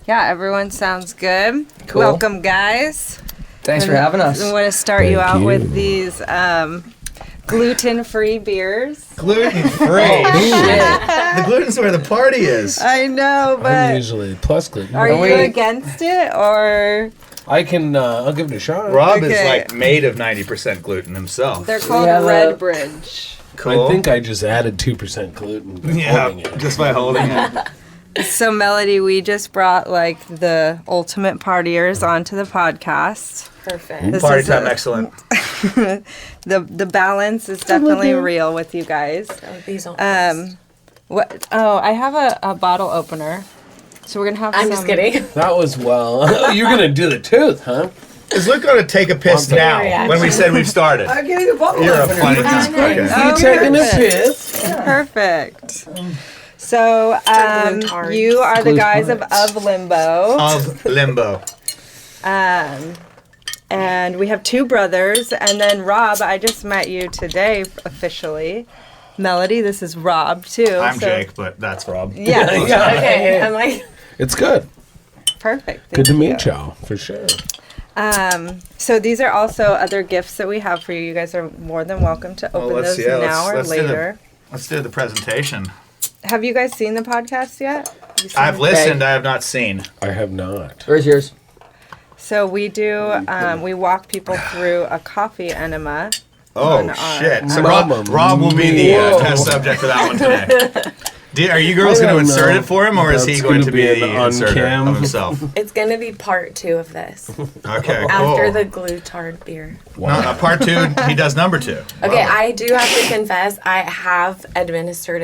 Yeah, everyone sounds good. Cool. Welcome, guys. Thanks for having us. I want to start you out with these gluten-free beers. Gluten-free. The gluten's where the party is. I know, but I'm usually plus gluten. are you against it or? I can. I'll give it a shot. Rob is Okay. like made of 90% gluten himself. They're called have Red Bridge. Cool. I think I just added 2% gluten. by holding it. just by holding it. So, Melody, we just brought like the ultimate partiers onto the podcast. Perfect. This Party is time, excellent. The balance is definitely real with you guys. Oh, these don't What? Oh, I have a bottle opener. So we're gonna have. I'm just kidding. That was well. You're gonna do the tooth, huh? Is Luke going to take a piss One now second. when we said we've started? I'm getting a bottle You're a opener. funny guy. Okay. You taking a piss? Perfect. So Gluten-tards. you are the Gluten guys of tards. Limbo, Of Limbo. and we have two brothers, and then Rob. I just met you today officially. Melody, this is Rob too. I'm so- Jake, but that's Rob. Yeah, Okay, I'm like, It's good. perfect. Good to Thank meet you. y'all, for sure. So these are also other gifts that we have for you. You guys are more than welcome to open those now or let's do later. let's do the presentation. Have you guys seen the podcast yet? Have you seen I've it? listened, I have not seen. I have not. Where's yours? So we do. We walk people through a coffee enema. Oh, On our- shit. So Mamma Rob will be the mia. test subject for that one today. Are you girls going to insert it for him, or is he That's going gonna to be be the an on inserter cam. of himself? it's gonna be part 2 of this. Okay, After cool. the glutard beer. No, part 2, he does number 2. Okay, Wow. I do have to confess, I have administered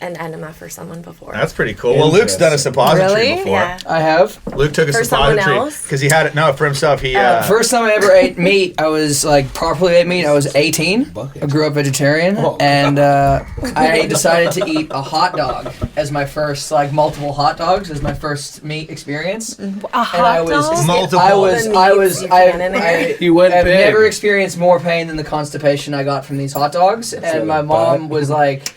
an enema for someone before. That's pretty cool. Well, Luke's done a suppository Really? before. Yeah. I have. Luke took a For someone suppository else? because he had it. No, for himself. He First time I ever ate meat, I was like properly ate meat. I was 18. I grew up vegetarian, and I decided to eat a hot dog as my first, like multiple hot dogs as my first meat experience. A And hot I was, dog? Multiple. I was, The I meats was, you can in there. You went I've big. never experienced more pain than the constipation I got from these hot dogs, and my mom was like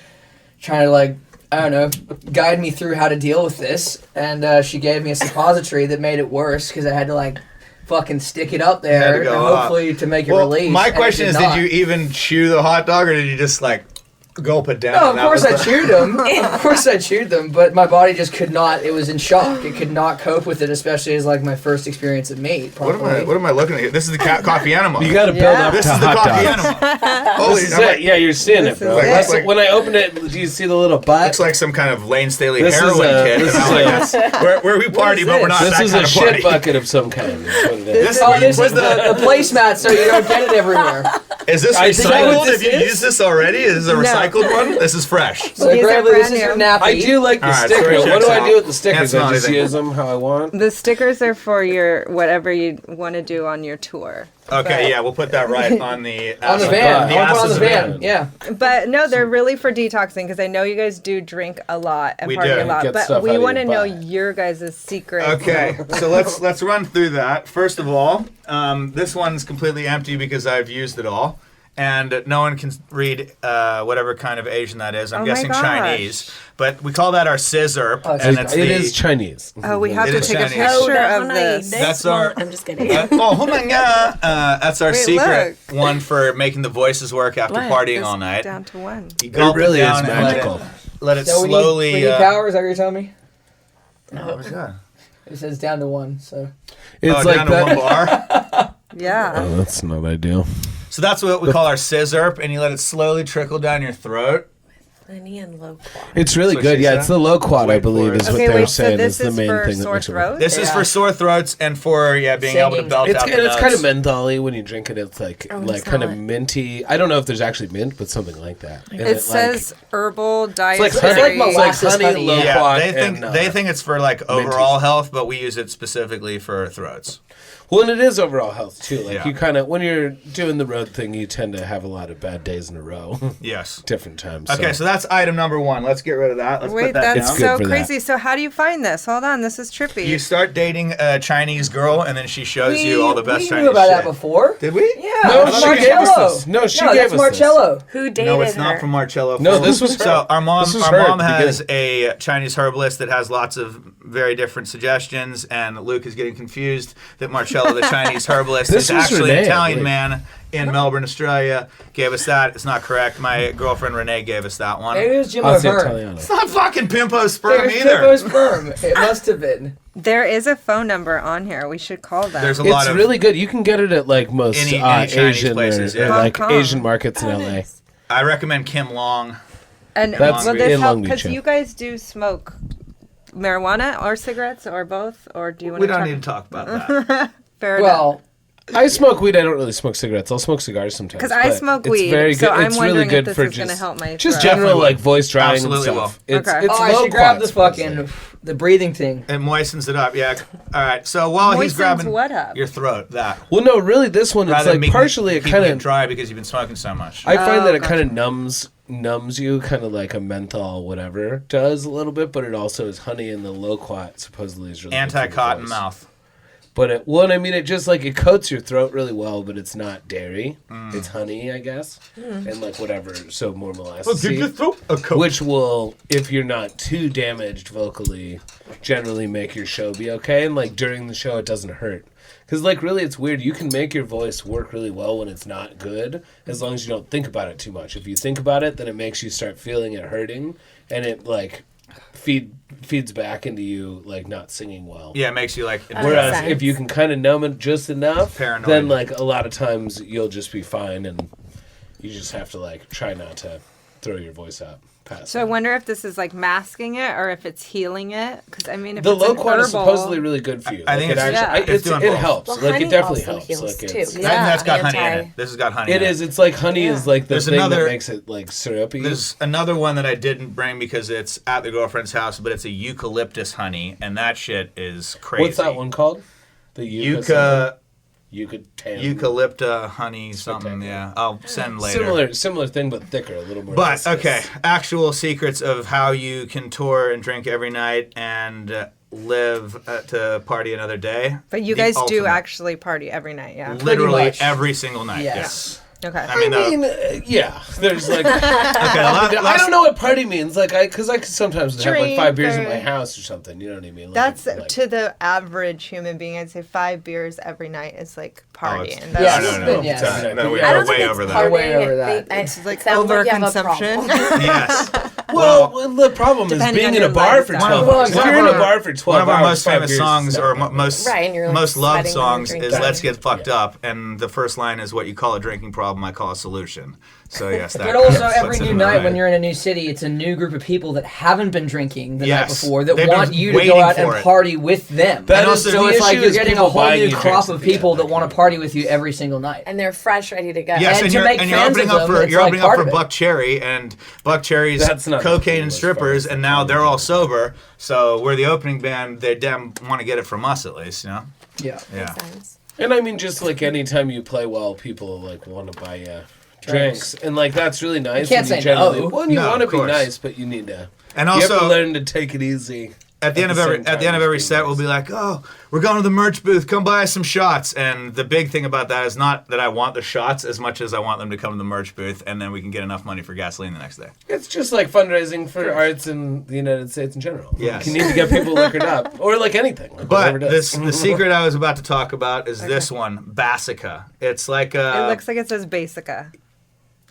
trying to like, I don't know, guide me through how to deal with this, and she gave me a suppository that made it worse because I had to like fucking stick it up Had there, to go and up. hopefully to make it Well, release. my and it question is, not. did you even chew the hot dog, or did you just like gulp it down? No, of and that course was I chewed them. Of course I chewed them, but my body just could not. It was in shock. It could not cope with it, especially as like my first experience of meat. What am I looking at here? This is the coffee enema. You got to build Yeah. up This to is the hot coffee dogs. enema. Holy, This is it. Yeah, you're seeing it, bro. This is That's it. when I open it, do you see the little butt? It's like some kind of Lane Staley This is heroin a- kit. this and is I'm a- like, that's- where we party, but we're not This that is kind a of shit party. bucket of some kind. That's what it is. This, Oh, this was is the placemat, so you don't get it everywhere. Is this I think what recycled? this Have you is? used this already? Is this a recycled one? This is fresh. So These are gravely, this brand is your new. nappy. I do like the All right, sticker. so it What checks do I out. do with the stickers? That's I not just anything. use them how I want. The stickers are for your whatever you want to do on your tour. Okay, yeah, we'll put that right on the on the acid- van. The I'll put it on acid the van. van. Yeah. But no, they're really for detoxing because I know you guys do drink a lot and We party do. a lot. Get But stuff we out of want to your know butt. your guys' secret. Okay, so let's run through that. First of all, this one's completely empty because I've used it all, and no one can read whatever kind of Asian that is. I'm Oh my guessing gosh. Chinese, but we call that our scissor, Oh, and it's It the. is Chinese. Oh, we have It to is take a Chinese. picture Oh, of that's this. That's our- I'm just kidding. Oh my god! That's our Wait, secret look. one for making the voices work after What? partying It's all night. down to one. You gulp It really it is down and magical. let it So slowly. we need power. Is that what you're telling me? What was that? It says down to 1. So It's Oh, like down to one that. bar. Yeah. Oh, that's not ideal. So that's what we call our scissor, and you let it slowly trickle down your throat. Honey and low quality. It's really what good. she Yeah, said. it's the low quad, I Wait for believe, it. is what Okay, they were wait. So saying. this is the is main for thing that sore makes it work. throat. This is Yeah. for sore throats and for being able to Singing. belt It's out the it's kind of notes. mentholy when you drink it. It's like Oh, like it's kind of not. minty. I don't know if there's actually mint, but something like that. And It says herbal like dietary. It's like molasses honey, honey. low Yeah. Yeah, quad, they think and, they think it's for like minty. overall health, but we use it specifically for throats. well, and it is overall health too. Like Yeah. you kind of when you're doing the road thing, you tend to have a lot of bad days in a row, Yes. different times. Okay, so that's item number one. Let's get rid of that. Let's Wait, put that that's It's down. good so for that. crazy. So how do you find this? Hold on, this is trippy. You start dating a Chinese girl, and then she shows you all the best we Chinese knew about shit. that before. Did we? Yeah. No, that's she gave us Marcello. this. No, she no, gave that's us Marcello. Who dated No, it's her? not from Marcello. No, this was her. So our mom, This was our her at mom the has beginning. a Chinese herbalist that has lots of very different suggestions, and Luke is getting confused that Marcello, the Chinese herbalist, This is was actually Renee, an I Italian believe. man in Melbourne, Australia. Gave us that. It's not correct. My girlfriend Renee gave us that one. There's Jim Ozzy O'Hearn. Italiano. It's not fucking Pimpo's sperm There's either. Pippo's sperm. It must have been. There is a phone number on here. We should call them. There's a lot It's of really good. You can get it at like most Any Chinese Asian places, or, yeah. or like Hong Kong. Asian markets in LA. I recommend Kim Long. and That's will this in help? Long Beach, Because yeah. you guys do smoke marijuana or cigarettes or both, or do you want We to don't need to talk about that. Fair enough. Well, I smoke weed. I don't really smoke cigarettes. I'll smoke cigars sometimes. Because I but smoke it's weed, very so good. I'm It's wondering really good if for this is going to just help my just throat. general Definitely like will. voice drying Absolutely and will. stuff. It's Okay. it's oh, I low should grab quad, the fucking supposedly. the breathing thing. It moistens it up. Yeah. All right. So while he's Moistens grabbing what up? your throat, that Well, no, really, this one it's rather than like making partially it keeping kind it of. dry because you've been smoking so much. I find that it gotcha. kind of numbs you, kind of like a menthol whatever does a little bit, but it also is honey, and the low quat supposedly is really good for the Anti-cotton voice. mouth. But it just like it coats your throat really well, but it's not dairy. It's honey, I guess, and like whatever, so more molasses. throat a coat. Which will, if you're not too damaged vocally, generally make your show be okay. And like during the show, it doesn't hurt. Because like really, it's weird. You can make your voice work really well when it's not good, as long as you don't think about it too much. If you think about it, then it makes you start feeling it hurting, and it like feeds back into you like not singing well. Yeah, it makes you like. Whereas sense. if you can kind of numb it just enough, Paranoid. then like a lot of times you'll just be fine, and you just have to like try not to throw your voice out past. So I wonder if this is like masking it or if it's healing it. Because I mean, if the it's low an quad is herbal, supposedly really good for you. I think Like, it's- yeah. it's doing it both. helps. Well, like honey it definitely also helps. heals Like too. it's, I think that's got honey in Anti- it. This has got honey it in is. It's like honey is like the There's thing another- that makes it like syrupy. There's another one that I didn't bring because it's at the girlfriend's house, but it's a eucalyptus honey, and that shit is crazy. What's that one called? The Yucca. Eucalypta honey something. Yeah, I'll send later. Similar thing, but thicker, a little more. But viscous. okay, actual secrets of how you can tour and drink every night and live to party another day. But you The guys do ultimate. actually party every night, yeah? Literally much. every single night. Yes. Yes. Okay. I mean, yeah. There's like okay, I don't know what party means. Like because I could sometimes have like 5 beers in Drink my or- house or something. You know what I mean? Like, That's like, to the average human being. I'd say 5 beers every night is like partying. it's- That's Yeah, no. yes. No, we I are don't think way it's over that. partying. Way over that. It's like it sounds like you have a overconsumption. problem. Yes. Well, the problem is Depending being on in a your bar for lifestyle. 12 Well, hours. If exactly. you're in a bar for 12 One of our hours, most 5 famous beers songs, is or not most Right, and you're, like, most loved sweating when you're songs, drinking. is "Let's Get Fucked Up," and the first line is "What you call a drinking problem, I call a solution." So yes, that. But also, puts every it new in the night right. when you're in a new city, it's a new group of people that haven't been drinking the night Yes. before that They've want been you to waiting go out for and it. party with them. That And is also the So it's like issue you're is getting a people whole buying new you crop drinks of at the people end, that want to party with you every single night. And they're fresh, ready to go. Yes, And and to you're, make and you're fans opening of up them, for it's you're like opening up part for of it. Buck Cherry, and Buck Cherry's That's not cocaine and as far strippers, as and now they're all sober. So we're the opening band. They damn want to get it from us at least, you know? Yeah. Yeah. Sense. And I mean, just like anytime you play well, people like want to buy you drinks, and like that's really nice. You can't and say generally, no. Well, you No, want to of be course. nice, but you need to. And You have to also, learn to take it easy. at the end of the every same at the end time of as every being set, we'll nice. be like, "Oh, we're going to the merch booth. Come buy us some shots." And the big thing about that is not that I want the shots as much as I want them to come to the merch booth, and then we can get enough money for gasoline the next day. It's just like fundraising for arts in the United States in general. Yes. You need to get people liquored up, or like anything. Like whatever But it is. the secret I was about to talk about is this one, Bassica. It's like It looks like it says Basica.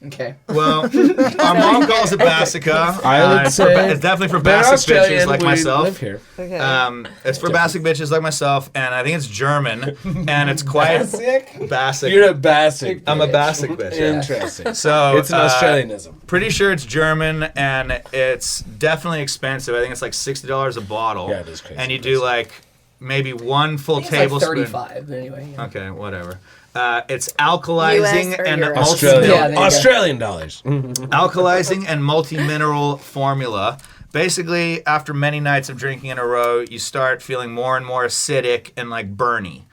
Okay. well, our mom calls it Bassica. I would it's, say it's definitely for They're basic Australian, bitches like we myself. live here. Okay. It's for basic bitches like myself, and I think it's German, and it's quite basic. You're a basic. I'm a bitch. basic bitch. Yeah. Interesting. So It's an Australianism. Pretty sure it's German, and it's definitely expensive. I think it's like $60 a bottle. Yeah, it is crazy And you do like maybe one full It's like tablespoon. 35, but anyway. Yeah. Okay, whatever. It's alkalizing US or and Europe? Australian, Yeah, there you go. Australian dollars. alkalizing and multi-mineral formula. Basically, after many nights of drinking in a row, you start feeling more and more acidic and like burny.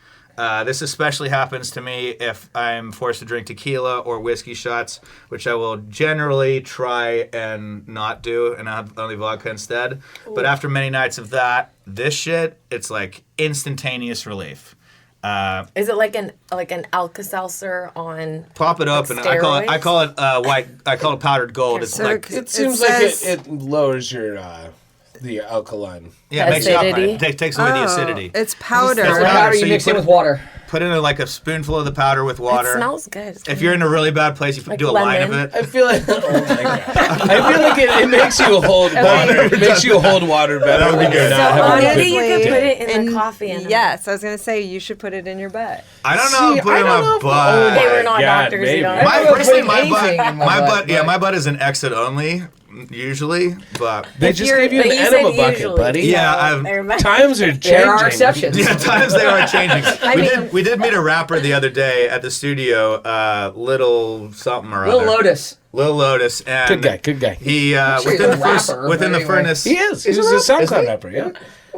This especially happens to me if I'm forced to drink tequila or whiskey shots, which I will generally try and not do and have only vodka instead. But after many nights of that, this shit, it's like instantaneous relief. Is it like an Alka-Seltzer on? Pop it up, and I call it white. I call it powdered gold. It's So like It seems like it lowers your the alkaline. Yeah, it makes it Acidity? alkaline. It takes away the acidity. It's powder. It's The powder, powder so you you mix in put with water. Put in like a spoonful of the powder with water. It smells good. If you're in a really bad place, you Like do a line of lemon. it. I feel like oh my God. I feel like it makes you hold water. It makes you hold water better. That would be when you're good. not So having a maybe good you could day. put it in the coffee. And Yes, I was gonna say you should put it in your butt. I don't know. See, Put I it in don't know my if- butt. oh They my were not God, doctors. maybe. You don't My, I've never personally, put my anything butt, in my butt, yeah, but- my butt is an exit only, usually, but They If just you're- gave you an but you said enema bucket, usually. buddy. Yeah, So I've- there might- Times are changing. There are exceptions. yeah, times they are changing. mean- We did meet a rapper the other day at the studio, Little something or Little other. Lotus. Lil Lotus, and Good guy. he sure within he's the a first rapper, within but the anyway. furnace. He is. He's a Is he? SoundCloud rapper, yeah.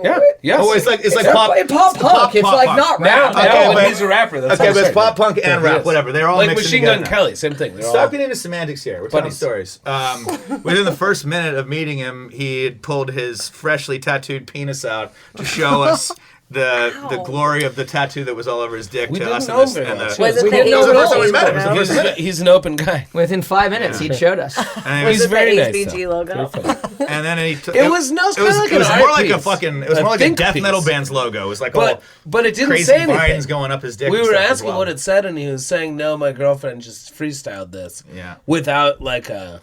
Yeah. Yes. Oh, it's like It's pop. pop punk. It's pop like punk. not now, rap. Okay, now but- he's a rapper. That's Okay, what but I'm it's pop saying. punk and Yeah, he rap, is. whatever. They're all like mixed Machine together Gun now. Kelly, same thing. They're Stop all getting into semantics here. We're telling Buddies. stories. Within the first minute of meeting him, he had pulled his freshly tattooed penis out to show us the Ow. glory of the tattoo that was all over his dick We to didn't us. know And very and well, the, too. Was it We the didn't know HBG at all. We met him. It was the logo? first minute. He's an open guy. Within 5 minutes, he showed us. and, Was He's it very the nice, HBG though. logo? and then he took It was no, it was, like it was an more art like a piece. fucking. It was A more like a think death piece. metal band's logo. It was like all But it didn't crazy say anything. vines going up his dick. We and were stuff as asking well. what it said, and he was saying, "No, my girlfriend just freestyled this Yeah. without like a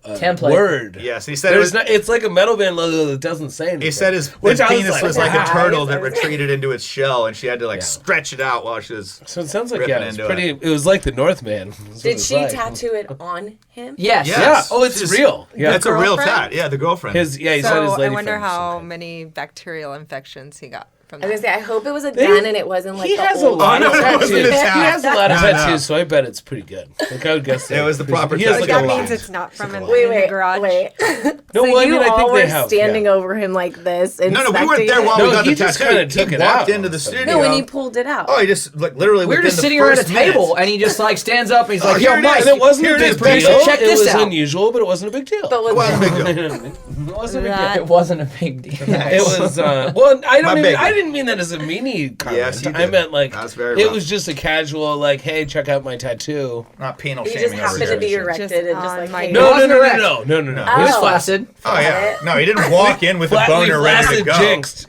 Template. word." Yes, he said it There's was. not. It's like a metal band logo that doesn't say anything. He said his Which I was penis like, was like a wow. turtle that retreated into its shell, and she had to like Yeah. stretch it out while she was. So it sounds like ripping it was into pretty. It was like the Northman. Is what Did it's she like. tattoo it on him? Yes. Yeah. Yeah. Oh, it's She's- real. Yeah. It's a real girlfriend? tat. Yeah, the girlfriend. He said his So lady I wonder friend or how something. many bacterial infections he got from I was that. gonna say, I hope it was a gun and it wasn't like He the has a old lot of Oh, no, it wasn't tattoos. a He tat. has a lot of No, no. tattoos, so I bet it's pretty good. Like I would guess It was the proper He has tattoo. like That a lot. means it's not from in Wait, the garage. wait. No, so well, I you mean, I all think were they have, standing yeah. over him like this, No, we weren't inspecting there it? while No, we got he the just tattoo. kinda He took it walked out. into the studio. No, when he pulled it out. Oh, he just like literally. We were within just the sitting around a first minute. table, and he just like stands up and he's like, here "Yo, it Mike." is. And it wasn't Here a it is, big Bruce. deal. Check It this was out. unusual, but it wasn't a big deal. But It wasn't a big deal. It wasn't a big That- deal. It wasn't a big deal. It was well. I My don't. big Even, I deal. didn't mean that as a meanie comment. Yes, you I did. meant like That's very it rough. was just a casual like, hey, check out my tattoo. Not penal he just shaming. happened to be over erected Just and just on like, my- hey, No, no, wasn't no, erect. no, no, no, no. It was Oh. flaccid. Oh yeah. No, he didn't walk in with a Flatly boner ready to flaccid go. jinxed.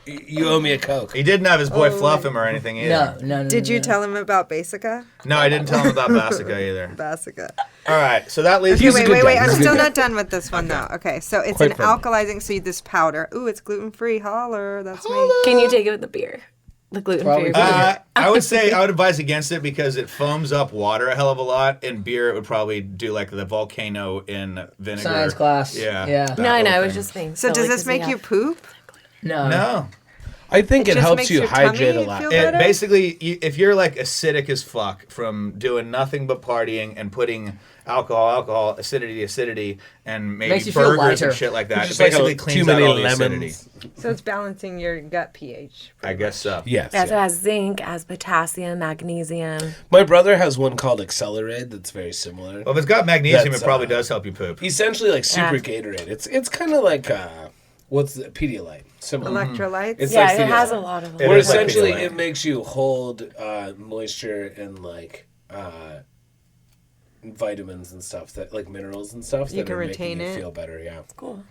You owe me a Coke. He didn't have his boy fluff him or anything either. No. Did you tell him about Basica? No, I didn't tell him about Basica either. Basica. All right, so that leaves Okay, He's a wait, good wait, guy. wait. He's I'm a good still guy. not done with this one though. Okay, so it's Quite an friendly. alkalizing. So this powder. Ooh, it's gluten free. Holler, that's me. Can you take it with the beer? The gluten-free Probably. beer. I would say I would advise against it because it foams up water a hell of a lot. In beer, it would probably do like the volcano in vinegar. Science class. Yeah. Yeah. that No, I know. I whole was thing. just thinking. So does like, this make we you have- poop? No. No. I think It it just helps makes you your hydrate tummy a lot. feel It better? basically, if you're like acidic as fuck from doing nothing but partying and putting alcohol, acidity, and maybe Makes you feel burgers lighter. and shit like that, it Just like basically too cleans out many all the acidity. lemons. So it's balancing your gut pH. I guess so. Yes. Yeah, so it yeah. has zinc, has potassium, magnesium. My brother has one called Accelerate that's very similar. Well, if it's got magnesium, That's, it probably does help you poop. Essentially like super Yeah. Gatorade. It's kind of like what's the Pedialyte? Similar. Electrolytes. It's Yeah, like it has Pedialyte. a lot of. It Where is like essentially Pedialyte. it makes you hold moisture and like vitamins and stuff that like minerals and stuff You that can are retain making you it. feel better. Yeah. Cool.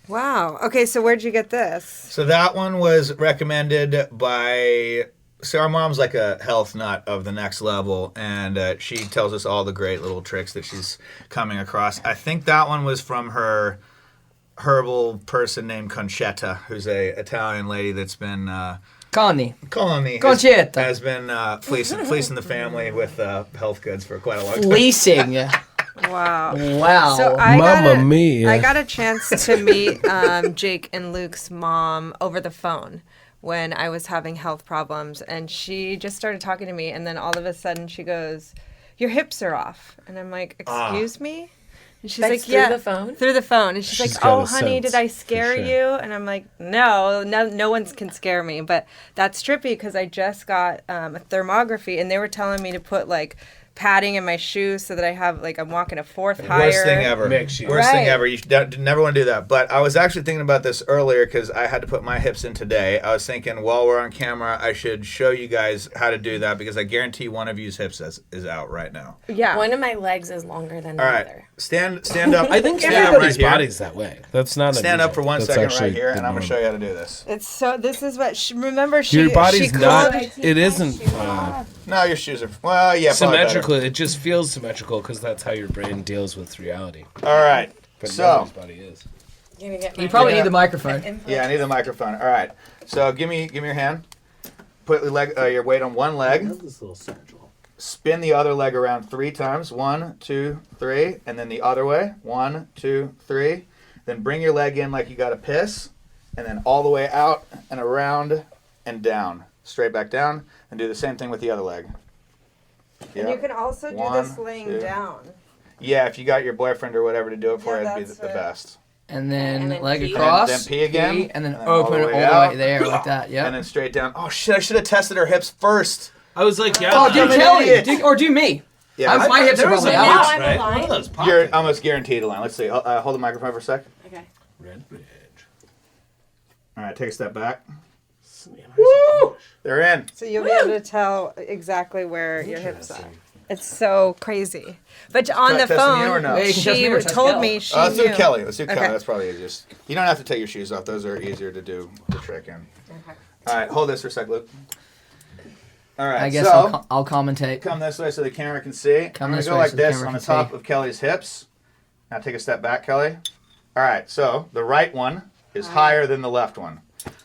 Wow. Okay, so where'd you get this? So that one was recommended by. So our mom's like a health nut of the next level, and she tells us all the great little tricks that she's coming across. I think that one was from her herbal person named Concetta, who's a Italian lady that's been Connie. Connie Concetta. has been fleecing the family with health goods for quite a long time. Fleecing. Wow. Wow. So I Mamma got mia. I got a chance to meet Jake and Luke's mom over the phone when I was having health problems, and she just started talking to me, and then all of a sudden she goes, "Your hips are off," and I'm like, "Excuse me?" And she's That's like, through "Yeah, the phone? through the phone." And she's She's like, got "Oh, a honey, sense, did I for scare sure. you?" And I'm like, no one can scare me. But that's trippy because I just got a thermography, and they were telling me to put like padding in my shoes so that I have like I'm walking a fourth higher. Worst thing ever. Makes you- Worst thing Right. ever. You never want to do that. But I was actually thinking about this earlier because I had to put my hips in today. I was thinking while we're on camera, I should show you guys how to do that because I guarantee one of you's hips is out right now. Yeah. One of my legs is longer than the All right, other. stand up. I think stand up everybody's right here. body's that way. That's not Stand up for unusual. 1 That's second actually right here, the and I'm gonna norm. show you how to do this. It's so. This is what. Remember, she. Your body's she not. called- It isn't No, your shoes are probably better. symmetrical. It just feels symmetrical because that's how your brain deals with reality. All right. But So nobody's body is. You're gonna get You my probably Yeah. need the microphone. yeah, I need the microphone. All right. So give me your hand. Put your weight on one leg. This little satchel. Spin the other leg around 3 times. 1, 2, 3, and then the other way. 1, 2, 3. Then bring your leg in like you got to piss, and then all the way out and around and down, straight back down, and do the same thing with the other leg. And you can also do this laying 2. down. Yeah, if you got your boyfriend or whatever to do it for, Yeah, it'd be that's the it. best. And then And then leg pee. across. Then pee again. And then And then all open the all way the out. way there like that. Yeah. And then straight down. Oh shit! I should have tested her hips first. I was like, yeah. Oh, do I'm an Kelly. idiot. Or do me. Yeah, My hips are there was probably a out. box, I'm right? aligned. One of those you're pockets. almost guaranteed a line. Let's see. Hold the microphone for a sec. Okay. Red Bridge. All right, take a step back. Woo! They're in. So you'll be able to tell exactly where your hips are. It's so crazy. But on the Testing you or phone, no? Yeah, you can test me she or test told Kel. me she Let's do knew. Kelly. Let's do Kelly. Okay. That's probably easiest. You don't have to take your shoes off. Those are easier to do the trick in. Okay. All right, hold this for a sec, Luke. All right, I guess so I'll commentate. come this way so the camera can see. Come I'm this gonna go way like so the this camera on the can top see. of Kelly's hips. Now take a step back, Kelly. All right, so the right one is higher than the left one.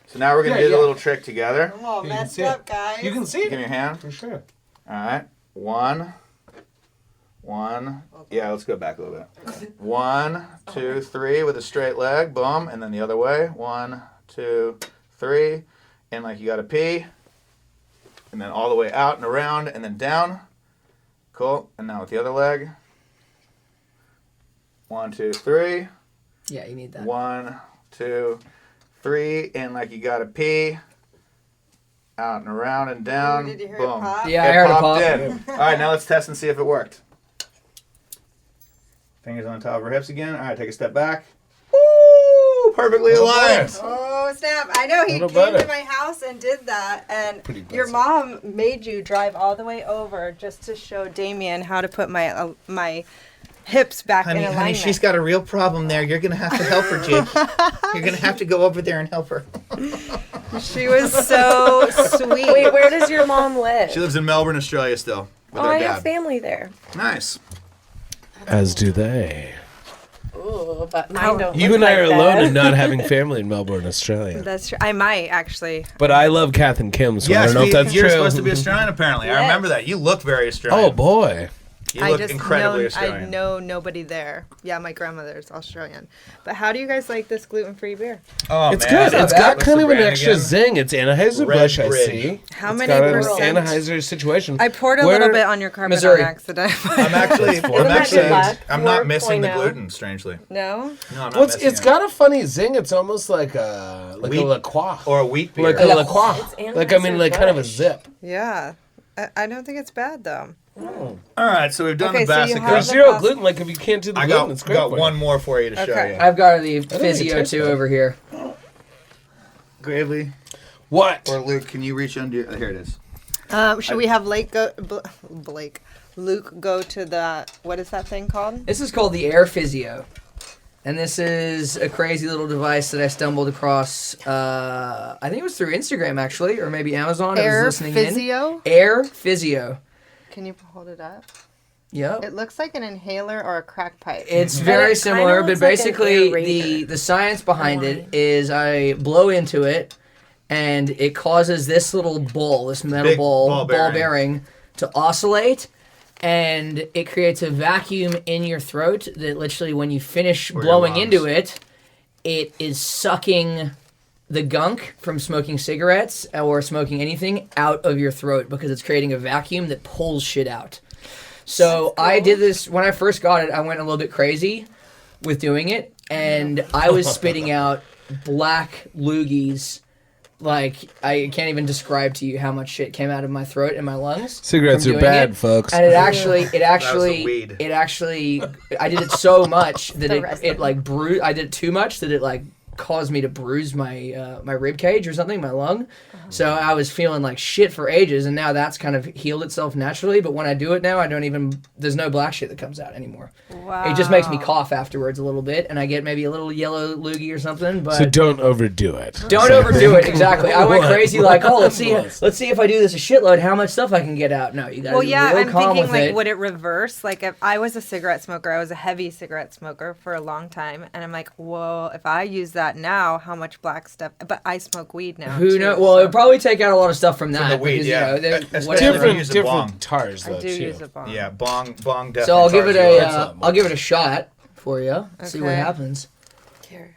So now we're gonna do the little trick together. I'm all You messed can see it. up, guys. You can see Give me it your hand. for sure. All right, one. Yeah, let's go back a little bit. 1, 2, 3 with a straight leg, boom, and then the other way. 1, 2, 3, and like you got to pee, and then all the way out and around, and then down. Cool. And now with the other leg. 1, 2, 3. Yeah, you need that. 1, 2, 3, and like you got to pee. Out and around and down. Did you hear it boom. pop? Yeah, I heard it popped pop. in. All right, now let's test and see if it worked. Fingers on top of her hips again. All right, take a step back. Woo! Perfectly aligned. Oh snap! I know he Little came better. to my house and did that, and Pretty your basic. mom made you drive all the way over just to show Damien how to put my hips back in alignment. got a real problem there. You're gonna have to help her, Jake. You're gonna have to go over there and help her. She was so sweet. Wait, where does your mom live? She lives in Melbourne, Australia, still with Oh, her I dad. have family there. Nice. As do they. Ooh, but mine don't. You look and I like are that. alone in not having family in Melbourne, Australia. That's true. I might actually. But I love Kath and Kim, so I Yes, don't know if that's you're true. supposed to be Australian, apparently. I Yes. remember that. You look very Australian. Oh boy. You I look just incredibly know, Australian. I know nobody there. Yeah, my grandmother's Australian. But how do you guys like this gluten-free beer? Oh, It's man. good. It's bad. got What's kind the of an brand extra again? zing. It's Anheuser-Busch, I Bridge. see. How It's many got an percent? Anheuser situation. I poured a Where- little bit on your carpet Missouri. on accident. I'm actually, Isn't that good luck? I'm not missing the 4.0? gluten, strangely. No? No, I'm not Well, missing it's it. got a funny zing. It's almost like a Wheat- La Croix. Or a wheat beer. Like a La Croix. It's Like, I mean, like kind of a Anheuser-Busch. zip. Yeah. I don't think it's bad though. All right, so we've done Okay, the so you basic. have There's the zero best- gluten. Like, if you can't do the I gluten, got, it's great got for one you. more for you to show Okay. you. I've got the think it physio tastes too bad. over here. Gravely. What? Or Luke, can you reach under? Here it is. Should we have Luke go to the, what is that thing called? This is called the Air Physio. And this is a crazy little device that I stumbled across, I think it was through Instagram actually, or maybe Amazon. I was Air listening Physio? in. Air Physio. Can you hold it up? Yep. It looks like an inhaler or a crack pipe. It's But very it similar, kinda but looks like an basically aerator. the science behind it Wine. is I blow into it, and it causes this little ball, this metal Big ball bearing, to oscillate, and it creates a vacuum in your throat that literally, when you finish Or your blowing lungs. into it, it is sucking the gunk from smoking cigarettes or smoking anything out of your throat because it's creating a vacuum that pulls shit out. So I did this when I first got it. I went a little bit crazy with doing it, and I was spitting out black loogies like I can't even describe to you how much shit came out of my throat and my lungs. Cigarettes from are doing bad, it. folks. And the weed. it actually, I did it so much that The it resin. like bruised. I did it too much that it like caused me to bruise my my rib cage or something, my lung. So I was feeling like shit for ages, and now that's kind of healed itself naturally. But when I do it now, I don't even. There's no black shit that comes out anymore. Wow. It just makes me cough afterwards a little bit, and I get maybe a little yellow loogie or something. But So don't overdo it. don't overdo it. Exactly. I went What? crazy. Like, oh, let's see if I do this a shitload, how much stuff I can get out. No, you gotta Well, be yeah, real I'm calm thinking with like, it. would it reverse? Like, if I was a cigarette smoker, I was a heavy cigarette smoker for a long time, and I'm like, well, if I use that now, how much black stuff? But I smoke weed now. Who too, knows? Well, so it'll probably take out a lot of stuff from that. the weed, because, yeah. You know, there- Especially whatever. if you use Different a bong. tars I though do too. use a bomb. Yeah, bong definitely. So I'll give it charges you a up. I'll give it a shot for you. See what Okay. happens. Here.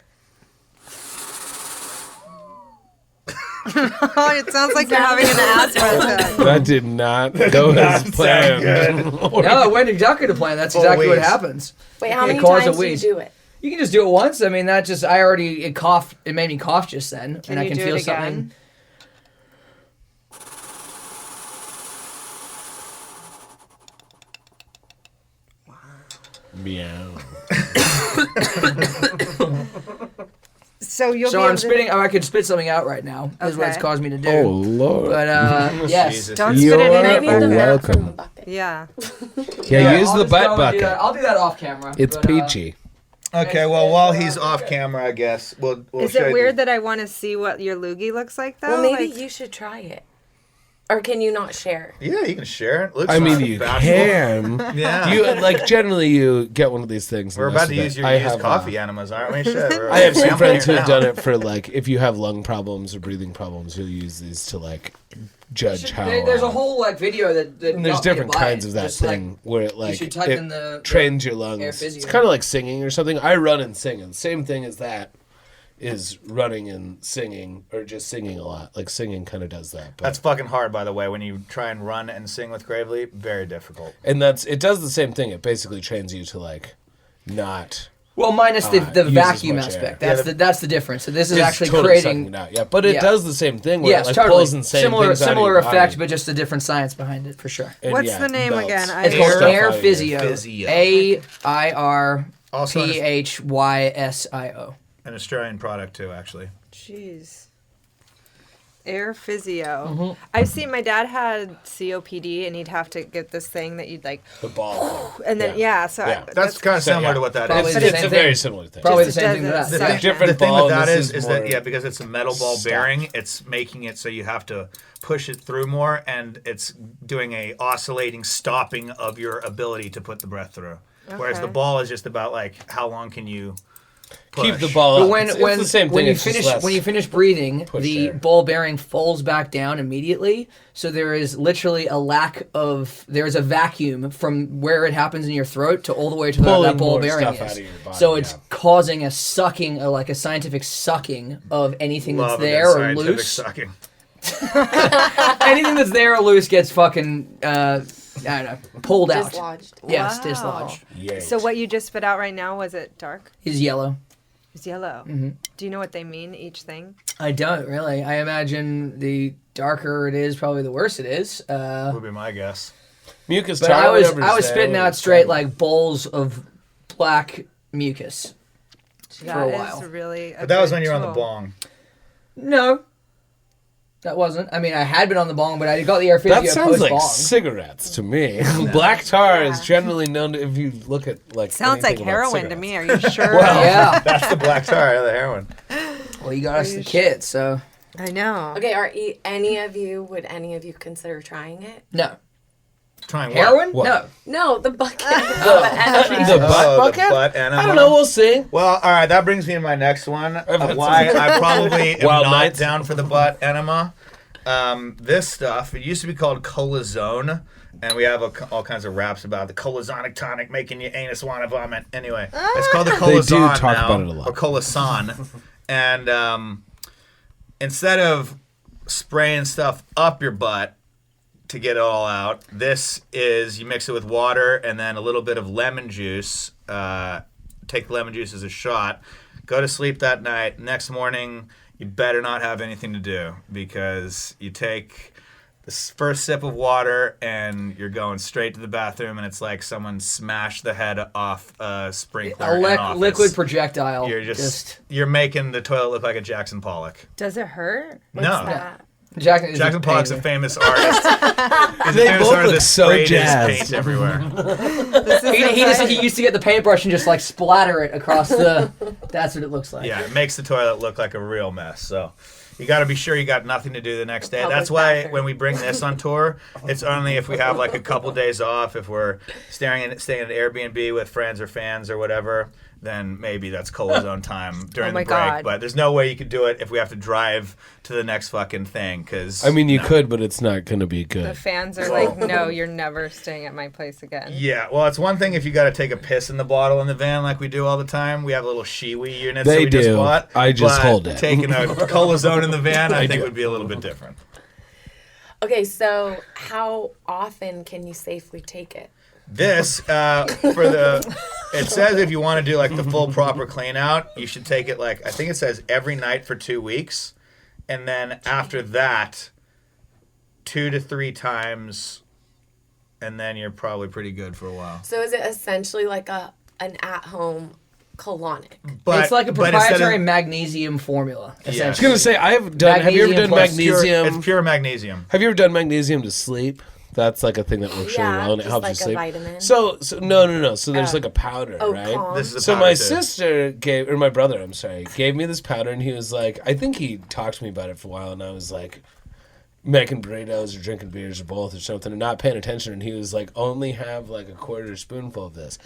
Oh, it sounds like you're having an asthma attack. That did not go as planned. No, it went exactly to plan. That's Full exactly what wheeze. happens. Wait, how It many caused a times do you wheeze. do it? You can just do it once. I mean, that just it coughed. It made me cough just then, Can and I you can do feel it something. again? Meow. So you'll So be I'm able to- spitting. Oh, I could spit something out right now. Is what it's Okay. caused me to do. Oh Lord. But yes. Jesus. Don't spit it in You're your Maybe the milk welcome. from the bucket. Yeah. Yeah, use I'll the just butt go and do bucket. that. I'll do that off camera. It's but, peachy. Okay, well, while he's off camera, I guess we'll Is show it you weird that I want to see what your loogie looks like, though? Well, maybe Like- you should try it. Or can you not share? Yeah, you can share it. Looks I mean, not you bashful. can. Yeah. You like generally you get one of these things. and We're most about of to it- use your I used have, coffee enemas, aren't we? Shit, we're I have some family friends who here have now. done it for like if you have lung problems or breathing problems, you'll use these to like judge how. There's a whole like video that and there's got me to different buy kinds it. of that Just, like, thing where it like should type it in the trains your air lungs. physio. It's kind of like singing or something. I run and sing, and the same thing as that is running and singing or just singing a lot. Like singing kind of does that. But, That's fucking hard, by the way. When you try and run and sing with Gravely, very difficult. and it does the same thing. It basically trains you to like not. Well, minus the use as vacuum much aspect. air. That's the difference. So this is It's actually totally creating. sucking it out. Yeah, but it Yeah. does the same thing where Yes, it like totally. pulls and same Similar things out of similar your effect, body. but just a different science behind it for sure. And, What's yeah, the name belts. again? It's Air- called Stuff Air out of Physio. Physio. Also AIRPHYSIO. An Australian product, too, actually. Jeez. Air physio. Mm-hmm. I've seen my dad had COPD and he'd have to get this thing that you'd like, The ball. and then so Yeah. That's kind of similar yeah. to what that Probably is. the It's same a thing. very similar thing. Probably the Just same thing to doesn't that. suck. The different thing ball, with that and this is more that, because it's a metal ball stuck. bearing, it's making it so you have to push it through more, and it's doing a oscillating stopping of your ability to put the breath through. Whereas the Okay. ball is just about like how long can you push. Keep the ball But up. when It's the same thing. when you it's just finish less- when you finish breathing, push the air. ball bearing folds back down immediately. So there is literally there's a vacuum from where it happens in your throat to all the way to where Pulling that ball more bearing stuff is. out of your body, So it's yeah. causing a sucking, like a scientific sucking of anything Love that's a good there or scientific loose. sucking. Anything that's there or loose gets fucking I don't know, pulled out. Dislodged. Yes, Wow. dislodged. Yay. So what you just spit out right now, was it dark? Is yellow. It's yellow. Mm-hmm. Do you know what they mean, each thing? I don't really. I imagine the darker it is, probably the worse it is. Would be my guess. mucus. But tar, I was whatever's there, spitting out it's straight fine. like bowls of black mucus for a That while. is really a But that was good when you were on the tool. bong. No, that wasn't. I mean, I had been on the bong, but I got the air physio That sounds post like bong. cigarettes to me. Black tar is generally known to, if you look at like. Sounds like anything about heroin to cigarettes. me. Are you sure? Yeah. That's the black tar, the heroin. Well, you got us the kids, so I know. Okay, would any of you consider trying it? no. Trying what? Heroin? What? No. No, the bucket. The Oh, butt the bucket? butt enema. I don't know. We'll see. Well, all right, that brings me to my next one. had Why I probably am Wild not nights. down for the butt enema. This stuff, it used to be called colazone, and we have all kinds of raps about the colazonic tonic making your anus want to vomit. Anyway, it's called the They colazone do talk now, about it a lot. or colasan. And instead of spraying stuff up your butt to get it all out, this is you mix it with water and then a little bit of lemon juice. Take lemon juice as a shot. Go to sleep that night. Next morning, you better not have anything to do, because you take the first sip of water and you're going straight to the bathroom, and it's like someone smashed the head off a sprinkler in an office. Liquid projectile. You're making the toilet look like a Jackson Pollock. Does it hurt? What's No. that? Jackson Pollock's a famous artist. He's a They famous both artist look that so sprayed his jazzed. paint everywhere. He used to get the paintbrush and just like splatter it across the. That's what it looks like. Yeah, it makes the toilet look like a real mess. So you got to be sure you got nothing to do the next day. Public That's why bathroom. when we bring this on tour, it's only if we have like a couple days off, if we're staying at an Airbnb with friends or fans or whatever, then maybe that's cola zone time during my the break. God. But there's no way you could do it if we have to drive to the next fucking thing. Cause I mean, you could, but it's not going to be The good. fans are like, no, you're never staying at my place again. Yeah, well, it's one thing if you got to take a piss in the bottle in the van like we do all the time. We have little Shiwi units They that we just do. bought. I just but hold it. Taking a cola zone in the van, I think do. would be a little bit different. Okay, so how often can you safely take it? This it says if you want to do like the full proper clean out, you should take it like, I think it says every night for 2 weeks, and then after that 2 to 3 times, and then you're probably pretty good for a while. So is it essentially like an at-home colonic? But It's like a but instead proprietary of- magnesium formula. Yeah. I was Essentially. going to say, have you ever done plus magnesium? It's pure magnesium. Have you ever done magnesium to sleep? That's like a thing that works really Yeah, well, and it just helps like you a sleep. vitamin. So no. So there's like a powder, Oh, right? calm. This is a So powder my too. sister my brother, I'm sorry, gave me this powder, and he was like, I think he talked to me about it for a while, and I was like, making burritos or drinking beers or both or something and not paying attention, and he was like, only have like a quarter spoonful of this.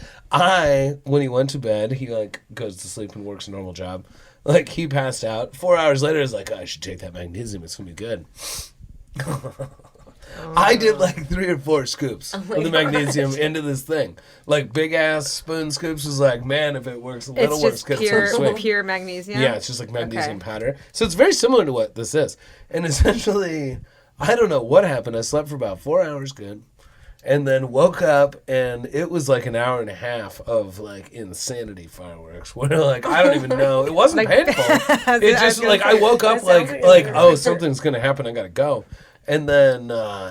When he went to bed, he like goes to sleep and works a normal job. Like, he passed out. 4 hours later, he's like, I should take that magnesium. It's going to be good. I did like 3 or 4 scoops of the magnesium into this thing. Like, big ass spoon scoops. Was like, man, if it works a little It's works, just get some pure, swing. pure magnesium. Yeah, it's just like magnesium Okay. powder. So it's very similar to what this is. And essentially, I don't know what happened. I slept for about 4 hours good. And then woke up, and it was like an hour and a half of like insanity fireworks. Where like, I don't even know. It wasn't painful. It just like, I woke up That sounds like like a oh, something's gonna happen. I gotta go. And then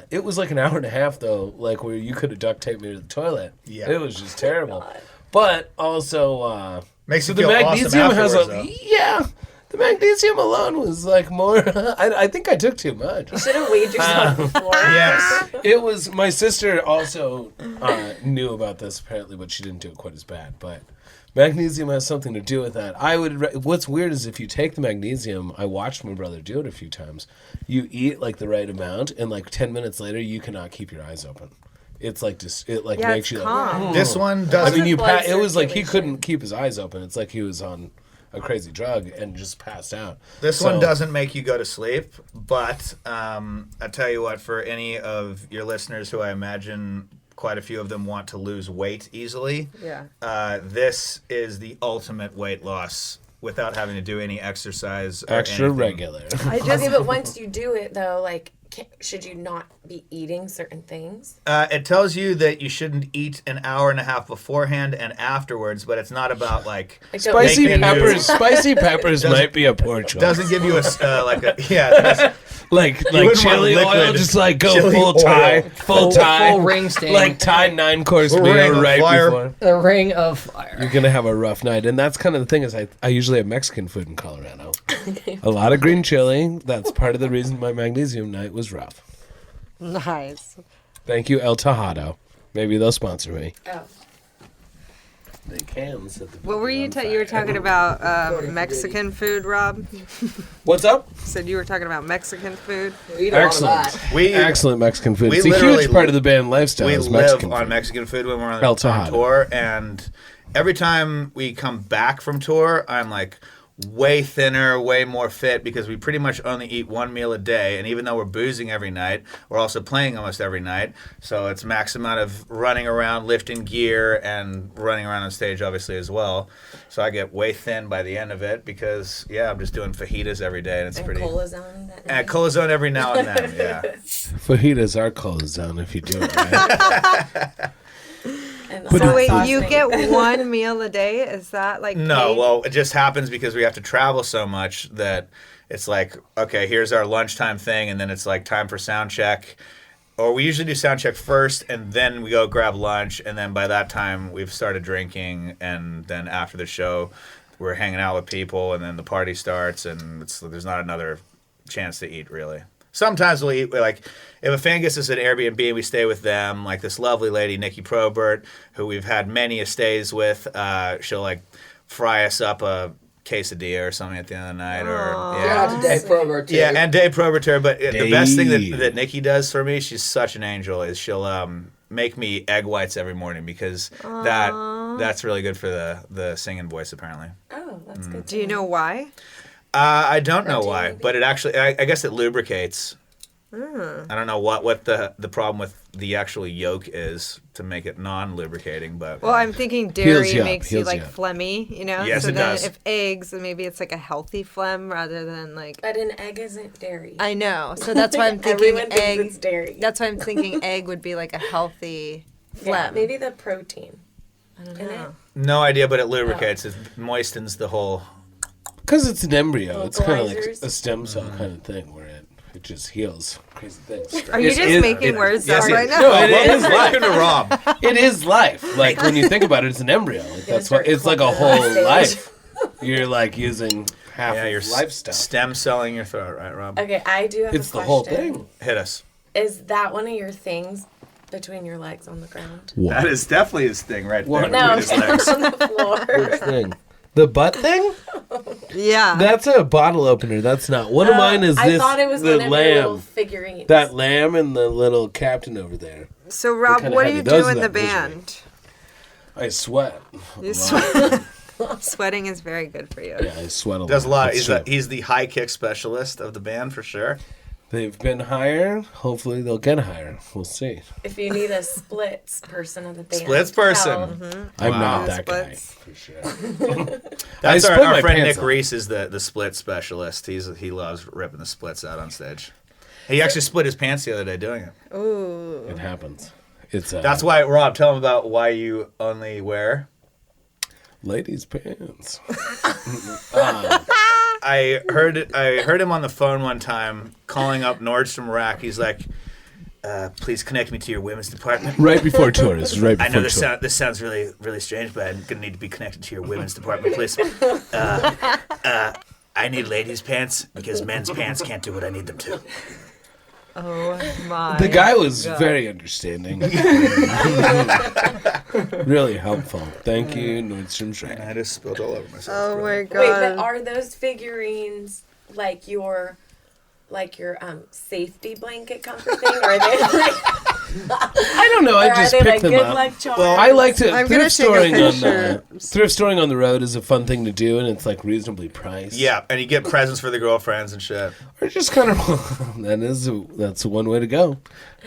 it was like an hour and a half though, like where you could have duct taped me to the toilet. Yeah. It was just terrible. But also, Makes so you the feel magnesium awesome has afterwards, though. yeah. The magnesium alone was like more. I think I took too much. You should have weighed yourself before. Yes. It was my sister also knew about this apparently, but she didn't do it quite as bad. But magnesium has something to do with that. What's weird is if you take the magnesium, I watched my brother do it a few times. You eat like the right amount, and like 10 minutes later, you cannot keep your eyes open. It's like it like Yeah, makes it's you calm. like. This one I doesn't. mean, Blood it was like he circulation. couldn't keep his eyes open. It's like he was on a crazy drug and just passed out. This So- one doesn't make you go to sleep, but I tell you what, for any of your listeners who I imagine quite a few of them want to lose weight easily, Yeah. this is the ultimate weight loss without having to do any exercise or Extra anything. regular. I just Okay, but once you do it though, like, should you not be eating certain things? It tells you that you shouldn't eat an hour and a half beforehand and afterwards, but it's not about like Like, Spicy Making you- peppers. Spicy peppers might be a poor choice. doesn't give you a like a that's- like wouldn't chili want oil, liquid just like go chili full oil. tie, full tie, full ring stain. like Thai 9-course Ring meal of right fire. before. The ring of fire. You're gonna have a rough night, and that's kind of the thing is I usually have Mexican food in Colorado. A lot of green chili. That's part of the reason my magnesium night was rough. nice. Thank you, El Tejado. Maybe they'll sponsor me. Oh. They can. Set the What were you? You were talking about Mexican food, Rob. What's up? Said you were talking about Mexican food. We eat a lot of Excellent. that. we Excellent Mexican food. we It's a literally huge part of the band lifestyle. we is live Mexican on food. Mexican food when we're El on Tejado. tour, and every time we come back from tour, I'm like way thinner, way more fit because we pretty much only eat one meal a day, and even though we're boozing every night, we're also playing almost every night, so it's max amount of running around, lifting gear, and running around on stage obviously as well. So I get way thin by the end of it because I'm just doing fajitas every day, and it's And pretty. cola zone. That And night. cola zone every now and then, yeah. Fajitas are cola zone if you do it right. And the So hot wait, sauce you thing. get one meal a day? Is that like No, paid? well, it just happens because we have to travel so much that it's like, okay, here's our lunchtime thing, and then it's like time for sound check. Or we usually do sound check first, and then we go grab lunch, and then by that time we've started drinking, and then after the show we're hanging out with people, and then the party starts, and there's not another chance to eat, really. Sometimes we'll eat, like, if a fan gets us an Airbnb and we stay with them, like this lovely lady, Nikki Probert, who we've had many stays with, she'll, like, fry us up a quesadilla or something at the end of the night. Shout out to Dave Probert, too. Yeah, and Dave Probert, too. But the best thing Dave. that Nikki does for me, she's such an angel, is she'll make me egg whites every morning, because that's really good for the singing voice, apparently. Oh, that's good. Do you know why? I don't know Protein, why, maybe? but it actually, I guess it lubricates. I don't know what the problem with the actual yolk is to make it non-lubricating, but Well, I'm thinking dairy Heals you up, makes you heals like you up. phlegmy, you know? Yes, so it then does. if eggs, then maybe it's like a healthy phlegm rather than like. But an egg isn't dairy. I know. So that's why I'm thinking Everyone thinks egg. it's dairy. That's why I'm thinking egg would be like a healthy phlegm. Yeah, maybe the protein. I don't in it. know. no idea. But it lubricates, it moistens the whole. Because it's an embryo. It's kind of like Localizers. a stem cell kind of thing where it just heals crazy things. Are you just making words yes, up it- right now? No, it is Welcome life. to Rob. It is life. Like when you think about it, it's an embryo. Like that's why start it's like a clumping on whole stage. life. You're like using half Yeah, you're of life stuff. stem celling your throat, right, Rob? Okay, I do have It's a the question. whole thing. Hit us. Is that one of your things between your legs on the ground? That is definitely his thing, right What? there. No, between his legs. on the floor. thing. The butt thing? Yeah. That's a bottle opener. That's not. One of mine is I this. thought it was the one of your little lamb. figurines. That lamb and the little captain over there. So Rob, kinda what do heavy. you Those do are in the that visually. band? I sweat. You sweat. Sweating is very good for you. Yeah, I sweat a lot. Does a lot. That's true. He's the high kick specialist of the band for sure. They've been higher. Hopefully they'll get higher. We'll see. If you need a splits person of the band. Splits person. tell- I'm Wow. not that guy Splits. for sure. That's I our, split our my friend pants Nick on. Reese is the split specialist. He loves ripping the splits out on stage. He actually split his pants the other day doing it. Ooh. It happens. It's That's why, Rob, tell him about why you only wear. ladies' pants. I heard him on the phone one time calling up Nordstrom Rack. He's like, please connect me to your women's department. Right before tours. Right before I know tour. this sounds really, really strange, but I'm gonna need to be connected to your women's department, please. I need ladies' pants because men's pants can't do what I need them to. Oh my. The guy was God. very understanding. Really helpful. Thank you, Nordstrom Rack. I just spilled all over myself. Oh my god. Wait, but are those figurines like your safety blanket comfort thing? Or are they like, I don't know. I or just are they picked like them good up. luck charms? Well, I like to I'm gonna thrift take a storing on picture. thrift storing on the road is a fun thing to do, and it's like reasonably priced. Yeah, and you get presents for the girlfriends and shit. or just kind of that's one way to go.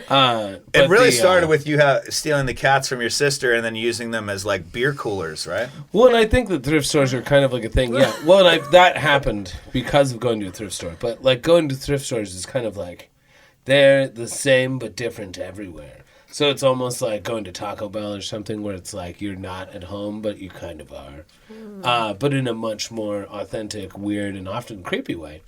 It really started with you stealing the cats from your sister and then using them as like beer coolers, right? Well, and I think that thrift stores are kind of like a thing. Yeah. Well, and that happened because of going to a thrift store. But like going to thrift stores is kind of like they're the same but different everywhere. So it's almost like going to Taco Bell or something where it's like you're not at home, but you kind of are. But in a much more authentic, weird, and often creepy way.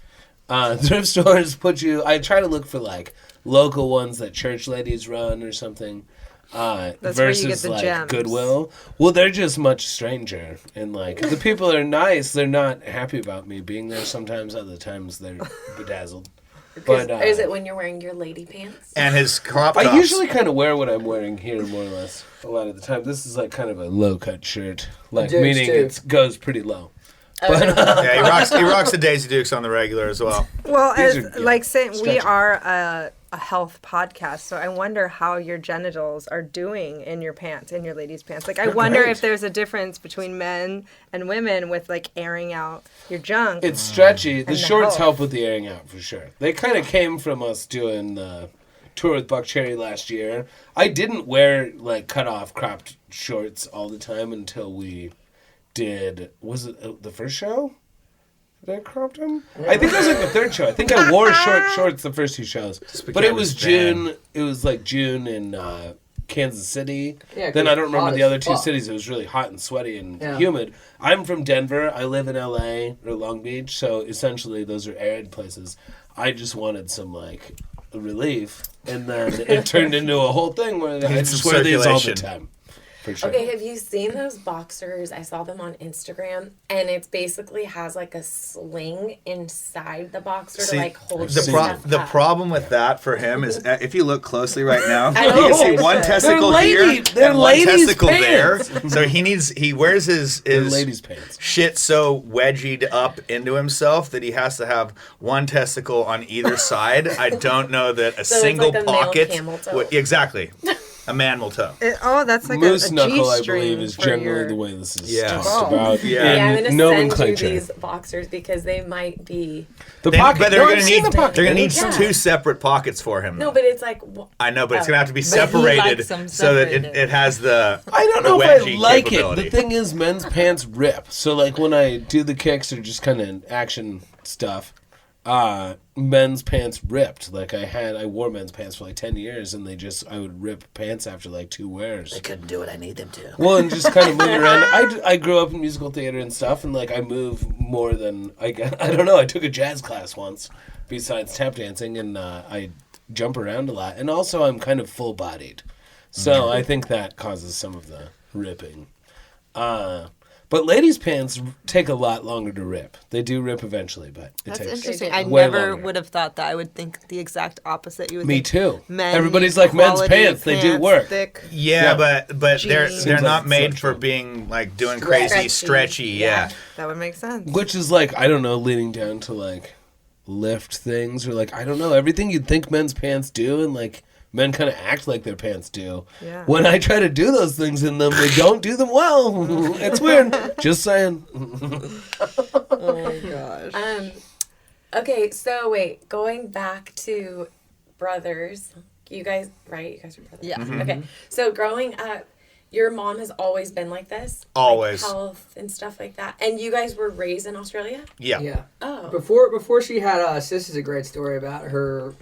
Thrift stores I try to look for like local ones that church ladies run or something. That's Versus where you get the like gems. Goodwill. Well, they're just much stranger, and like the people are nice. They're not happy about me being there. Sometimes, other times they're bedazzled. But Or is it when you're wearing your lady pants? And his crop tops. I usually kind of wear what I'm wearing here, more or less, a lot of the time. This is like kind of a low cut shirt, like Dukes, meaning too. it goes pretty low. Yeah, he rocks the Daisy Dukes on the regular as well. Well, These as are, yeah, like saying, we stretchy. are a health podcast, so I wonder how your genitals are doing in your pants, in your ladies' pants. Like, I wonder great. if there's a difference between men and women with like airing out your junk. It's stretchy. The And the shorts health. help with the airing out for sure. They kind of came from us doing the tour with Buck Cherry last year. I didn't wear like cut off cropped shorts all the time until we did. Was it the first show? Did I crop them? I think it was like the third show. I think I wore short shorts the first two shows. But became it was his jam. June. It was like June in Kansas City. Yeah, Then 'cause I don't remember hot the as other two fuck. cities. It was really hot and sweaty and Yeah. humid. I'm from Denver. I live in LA or Long Beach, so essentially those are arid places. I just wanted some like relief, and then it turned into a whole thing where I Need just some wear these all the circulation. time. For sure. Okay, have you seen those boxers? I saw them on Instagram, and it basically has like a sling inside the boxer See, to like hold the, your stuff the up. problem with that for him is if you look closely right now, I you know. can see one testicle They're here lady- they're and one ladies' testicle pants. there. So he wears his ladies' pants. shit so wedgied up into himself that he has to have one testicle on either side. I don't know that a So it's single like a male pocket camel toe. would exactly a man will toe. That's like Moose a knuckle, I G-string believe, is for generally your- the way this is Yeah. talked Oh. about Yeah. Yeah, I'm in gonna send you nomenclature. these boxers because they might be. The But pocket. they're No, gonna I've seen need the pocket. they're gonna need Yeah. two separate pockets for him. No, though. but it's like. I know, but it's gonna have to be But he separated likes them so that separated. it has the. I don't the know if I wedgie like capability. it. The thing is, men's pants rip. So, like, when I do the kicks or just kind of action stuff, men's pants ripped. Like, I wore men's pants for like 10 years, and I would rip pants after like 2 wears. couldn't do it. I need them to. Well, and just kind of moving around. I grew up in musical theater and stuff, and like I move more than I don't know. I took a jazz class once, besides tap dancing, and I jump around a lot. And also, I'm kind of full bodied, so I think that causes some of the ripping. But ladies' pants take a lot longer to rip. They do rip eventually, but it That's takes interesting. I way never longer. would have thought that. I would think the exact opposite. You would Me think too. Men Everybody's need like, men's quality pants, they do work. Thick. Yeah, Yeah. but they're Jeans. they're Seems not like made it's for not being like doing Stretchy. crazy stretchy. Yeah. That would make sense. Which is like, I don't know, leaning down to like lift things or like, I don't know, everything you'd think men's pants do and like men kind of act like their pants do. Yeah. When I try to do those things in them, they don't do them well. It's weird. Just saying. Oh my gosh. Okay, so wait, going back to brothers, you guys, right? You guys are brothers. Yeah. Mm-hmm. Okay, so growing up, your mom has always been like this? Always. Like health and stuff like that. And you guys were raised in Australia? Yeah. Yeah. Oh. Before she had us, this is a great story about her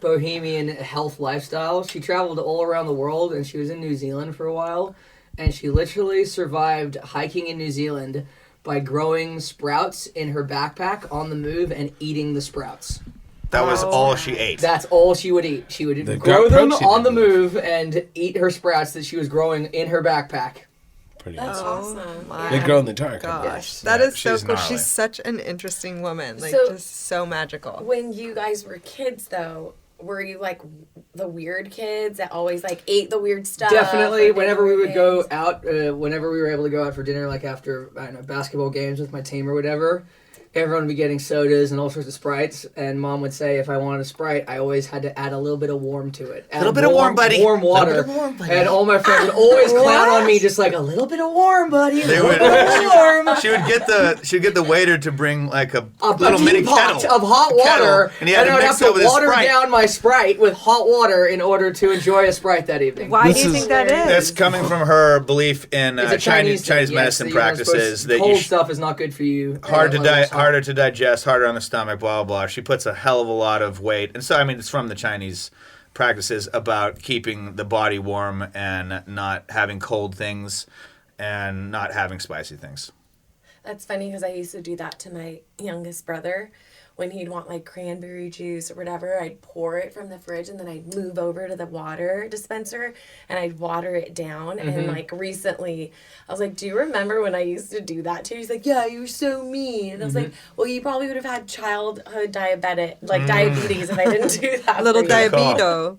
bohemian health lifestyle. She traveled all around the world, and she was in New Zealand for a while, and she literally survived hiking in New Zealand by growing sprouts in her backpack on the move and eating the sprouts. That was Oh. all she ate. That's all she would eat. She would They've grow got them protein on the in them. move and eat her sprouts that she was growing in her backpack. Pretty That's awesome. awesome. my They grow in the dark. I Gosh, guess. that Yeah, is so she's cool. gnarly. She's such an interesting woman. Like, So- just so magical. When you guys were kids, though, were you like the weird kids that always like ate the weird stuff? Definitely. or did Whenever we weird would go things? out, whenever we were able to go out for dinner, like after I don't know basketball games with my team or whatever, everyone would be getting sodas and all sorts of Sprites. And Mom would say if I wanted a Sprite, I always had to add a little bit of warm to it. Add Little bit of warm, buddy. Warm water. Little bit of warm, buddy. And all my friends would always clown on me, just like a little bit of warm, buddy. A They little would. bit of warm. She would get the waiter to bring like a A little mini teapot kettle of hot a kettle, water, and he had I to would mix have it with to his water Sprite. down my Sprite with hot water in order to enjoy a Sprite that evening. Why This do you is- think that is? That's coming from her belief in It's a Chinese thing, yes, medicine that you're not practices supposed- that cold you stuff is not good for you. harder to digest, harder on the stomach, blah, blah, blah. She puts a hell of a lot of weight. And so, I mean, it's from the Chinese practices about keeping the body warm and not having cold things and not having spicy things. That's funny because I used to do that to my youngest brother. When he'd want like cranberry juice or whatever, I'd pour it from the fridge and then I'd move over to the water dispenser and I'd water it down. And like recently, I was like, "Do you remember when I used to do that to you?" He's like, "Yeah, you were so mean." And I was like, "Well, you probably would have had childhood diabetes if I didn't do that." Little for you." diabeto.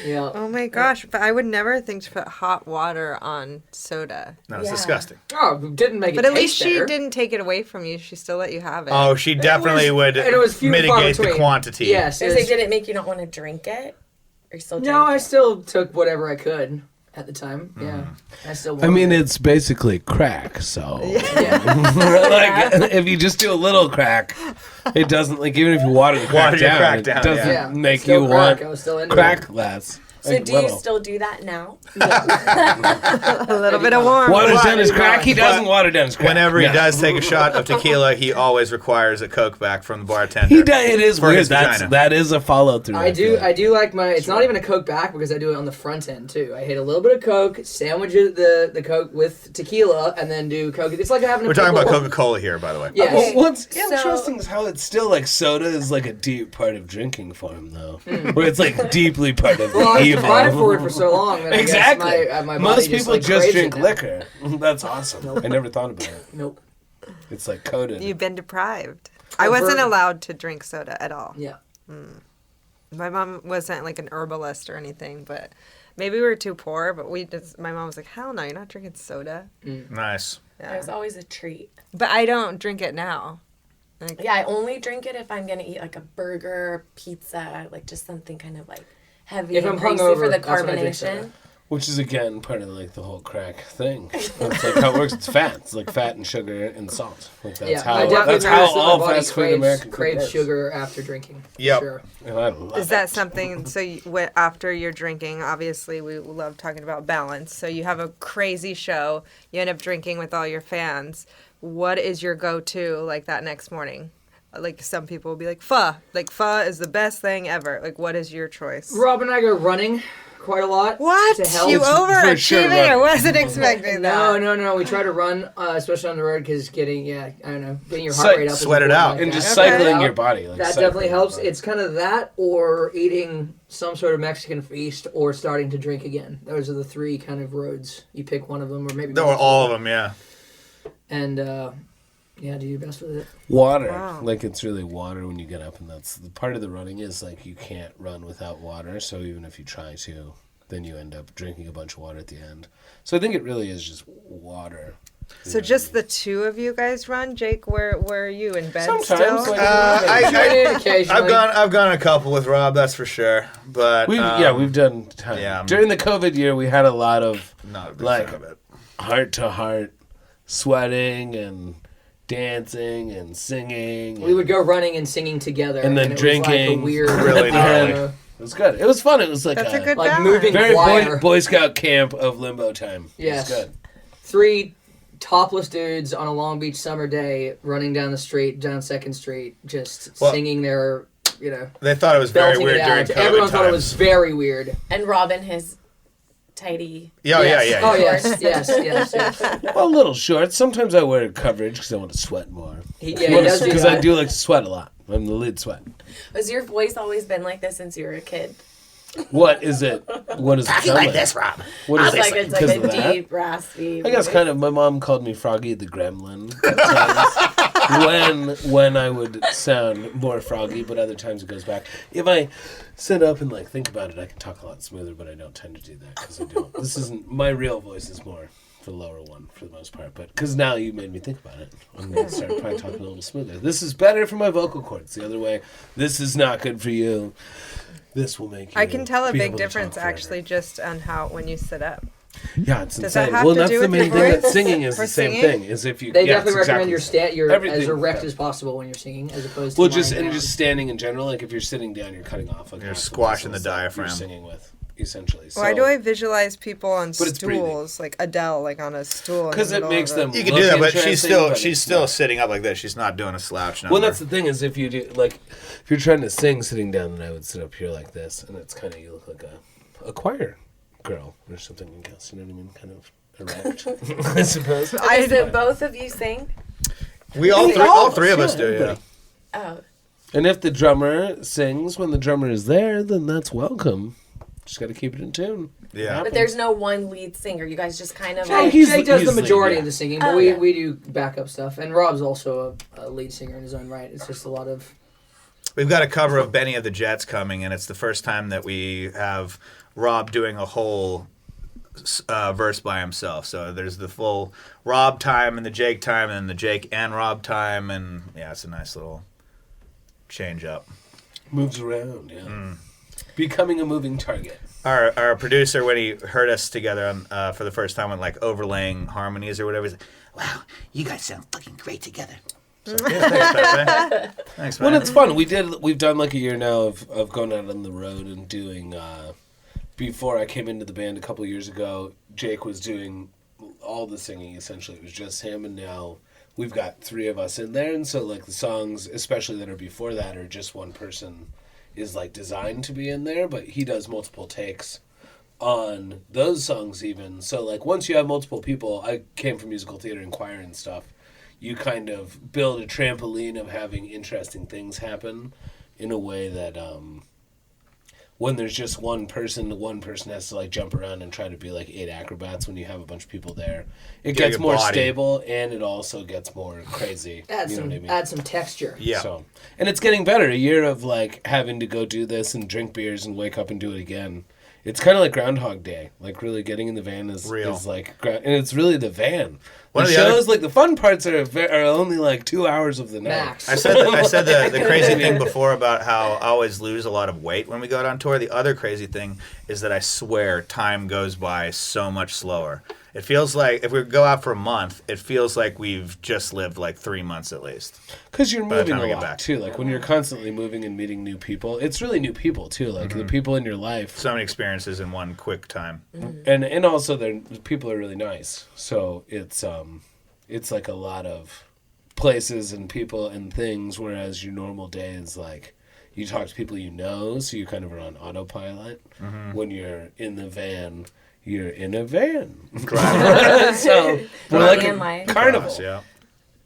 Yeah. Oh my gosh, but I would never think to put hot water on soda. No, it's Yeah. disgusting. Oh, didn't make it But at taste least she better. didn't take it away from you. She still let you have it. Oh, she definitely would and it was few and far mitigate the between. quantity. Yes. So it they was- did it make you not want to drink it? Or you still drink No, I it? still took whatever I could at the time. Yeah. I still. I mean, it's basically crack, so. Yeah. Like, if you just do a little crack, it doesn't, like, even if you water the crack Water your down, crack it down, doesn't yeah. make Still you crack. want I was still into crack it. less. So Like, do you little. still do that now? A little bit of warm. Waters down his crack. He But doesn't water down his crack. Whenever he No. does take a shot of tequila, he always requires a Coke back from the bartender. He does. It is For weird. his vagina. That is a follow through. I do like my. It's not even a Coke back because I do it on the front end too. I hit a little bit of Coke, sandwich the Coke with tequila, and then do Coke. It's like having. We're talking about Coca-Cola here, by the way. Yes. Well, what's So- interesting is how it's still like soda is like a deep part of drinking for him, though. Where it's like deeply part of Well, the I've evil. provided for it for so long. That Exactly. I guess my body Most people like, just craves drink it now. liquor. That's awesome. I never thought about it. Nope. It's like coated. You've been deprived. I wasn't allowed to drink soda at all. Yeah. My mom wasn't like an herbalist or anything, but maybe we were too poor. But my mom was like, "Hell no, you're not drinking soda." Nice. Yeah. It was always a treat. But I don't drink it now. Like, Yeah, I only drink it if I'm gonna eat like a burger, pizza, like just something kind of like heavy If and I'm greasy hungover, for the that's when I drink soda. carbonation. Which is again part of like the whole crack thing. That's like how it works. It's fat. It's like fat and sugar and salt. Like that's Yeah. how I definitely that's how noticed that my all body fast food American food craves works. sugar after drinking. for Yep. Sure. And I love is it. that something? So after you're drinking, obviously we love talking about balance. So you have a crazy show. You end up drinking with all your fans. What is your go-to like that next morning? Like some people will be like pho. Like pho is the best thing ever. Like what is your choice? Rob and I go running quite a lot. What? To help. You for sure overachieving? I running. wasn't expecting that. No. We try to run, especially on the road, because getting your heart Sweat- rate up. is sweat it important out. like And that. just Okay. cycling your body. Like That cycling definitely your helps. body. It's kind of that, or eating some sort of Mexican feast, or starting to drink again. Those are the three kind of roads. You pick one of them, or maybe There were both. all of them, yeah. And do your best with it. Water. Wow. Like it's really water when you get up, and that's the part of the running is like you can't run without water. So even if you try to, then you end up drinking a bunch of water at the end. So I think it really is just water. So just the two of you guys run? Jake, where are you in bed Sometimes, still? like- Occasionally. I've gone a couple with Rob, that's for sure. But We've done time. yeah, During the COVID year, we had a lot of not a big like- fan of it. heart to heart sweating and dancing and singing. We would go running and singing together, And then it drinking. Was like a weird, Really gnarly. It was good. It was fun. It was like That's a good like balance. moving very choir. Boy Scout camp of Limbo time. Yes. It was good. 3 topless dudes on a Long Beach summer day running down the street, down 2nd Street, just Well- singing their, They thought it was very belting weird it during out. COVID Everyone times. thought it was very weird. And Robin, his tidy. Yeah, Yes. yeah. Oh, yes. Well, a little short. Sometimes I wear coverage because I want to sweat more. He does do Because that. I do like to sweat a lot. I'm the lead sweat. Has your voice always been like this since you were a kid? What is it? What is it? You like this, Rob? What is It's like it? it's like Because a of that? deep, raspy. I guess voice. kind of. My mom called me Froggy the Gremlin at times when I would sound more froggy, but other times it goes back. If I sit up and like think about it, I can talk a lot smoother, but I don't tend to do that because I don't. This isn't my real voice. Is more the lower one for the most part, but because now you made me think about it, I'm gonna start probably talking a little smoother. This is better for my vocal cords. The other way, this is not good for you. This will make you. I can tell a be big able to difference talk forever. actually just on how when you sit up. Yeah, it's Does that insane. have Well, to that's do the with main your thing. That voice? singing is For the same singing? thing. Is if you They yeah, definitely it's recommend exactly you're Everything, as erect yeah. as possible when you're singing, as opposed to Well, just lying and down. just standing in general. Like if you're sitting down, you're cutting off. Like You're half the squashing the muscles that diaphragm. You're singing with essentially. Why So- do I visualize people on But it's breathing. stools, like Adele, like on a stool? in the Because it middle makes of them. You can look do that, but interesting, but she's it's still not. sitting up like this. She's not doing a slouch number. Well, that's the thing is if you do like if you're trying to sing sitting down, then I would sit up here like this, and it's kind of you look like a choir girl or something. I guess you know what I mean, kind of erect, I suppose. Is it both of you sing? we all three of us do. Yeah. everybody. Oh, And if the drummer sings when the drummer is there, then that's welcome. Just got to keep it in tune. Yeah. but there's no one lead singer. You guys just kind of Jake, like. he's- Jake does the he's majority yeah. of the singing, but Oh, we, yeah. we do backup stuff. And Rob's also a lead singer in his own right. It's just a lot of... We've got a cover of Benny of the Jets coming, and it's the first time that we have Rob doing a whole verse by himself. So there's the full Rob time and the Jake time, and then the Jake and Rob time, and yeah, it's a nice little change up. Moves around, yeah. Becoming a moving target. Our producer, when he heard us together on, for the first time, went like overlaying harmonies or whatever. He's like, "Wow, you guys sound fucking great together." So, yeah, thanks, Pepe. Thanks, man. Well, it's fun. We've done like a year now of going out on the road and doing before I came into the band a couple years ago, Jake was doing all the singing, essentially. It was just him, and now we've got 3 of us in there, and so, like, the songs, especially that are before that, are just one person is, like, designed to be in there, but he does multiple takes on those songs even. So, like, once you have multiple people, I came from musical theater and choir and stuff, you kind of build a trampoline of having interesting things happen in a way that, when there's just one person has to, like, jump around and try to be, like, 8 acrobats when you have a bunch of people there. It gets more stable, and it also gets more crazy. Add some texture. Yeah. So, and it's getting better. A year of, like, having to go do this and drink beers and wake up and do it again. It's kind of like Groundhog Day. Like, really getting in the van is like, and it's really the van. The shows, like, the fun parts are only, like, 2 hours of the night. Max. I said the crazy thing before about how I always lose a lot of weight when we go out on tour. The other crazy thing is that I swear time goes by so much slower. It feels like if we go out for a month, it feels like we've just lived like 3 months at least. Because you're moving a lot, too. Like, when you're constantly moving and meeting new people, it's really new people, too. Like, the people in your life. So many experiences in one quick time. And also, the people are really nice. So it's like a lot of places and people and things, whereas your normal day is like, you talk to people you know, so you kind of are on autopilot. When you're in the van, you're in a van. So we're like a carnival. Yeah.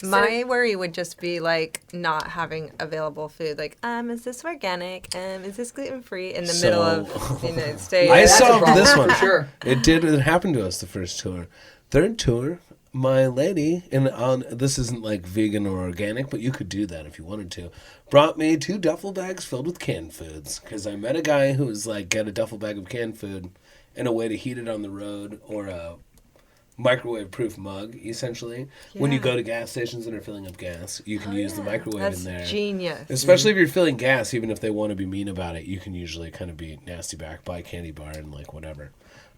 My worry would just be, like, not having available food. Like, is this organic? Is this gluten-free? In the middle of the United States. I solved this one. For sure. It happened to us the first tour. Third tour, my lady, this isn't like vegan or organic, but you could do that if you wanted to, brought me 2 duffel bags filled with canned foods. Because I met a guy who was like, get a duffel bag of canned food and a way to heat it on the road, or a microwave-proof mug, essentially. Yeah. When you go to gas stations and are filling up gas, you can use the microwave in there. That's genius. Especially if you're filling gas, even if they want to be mean about it, you can usually kind of be nasty back, buy a candy bar and, like, whatever.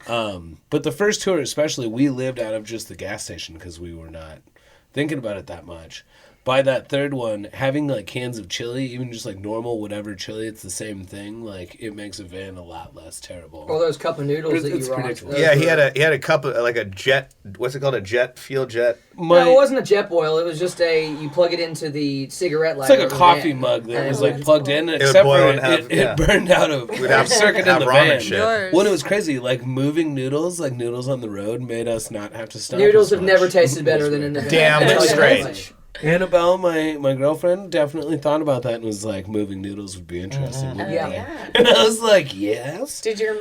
But the first tour especially, we lived out of just the gas station because we were not thinking about it that much. By that third one, having, like, cans of chili, even just, like, normal whatever chili, it's the same thing. Like, it makes a van a lot less terrible. Or those cup of noodles that you rock. Yeah, he had a cup of, like, a jet, what's it called, fuel jet? No, it wasn't a jet boil. It was just you plug it into the cigarette lighter. It's like a coffee mug that was, like, plugged in, except for it burned out of circuit in the van. When it was crazy, like, moving noodles, like noodles on the road, made us not have to stop. Noodles have never tasted better than in the van. Damn strange. Annabelle, my girlfriend, definitely thought about that and was like, moving noodles would be interesting. Yeah. And I was like, yes. Did you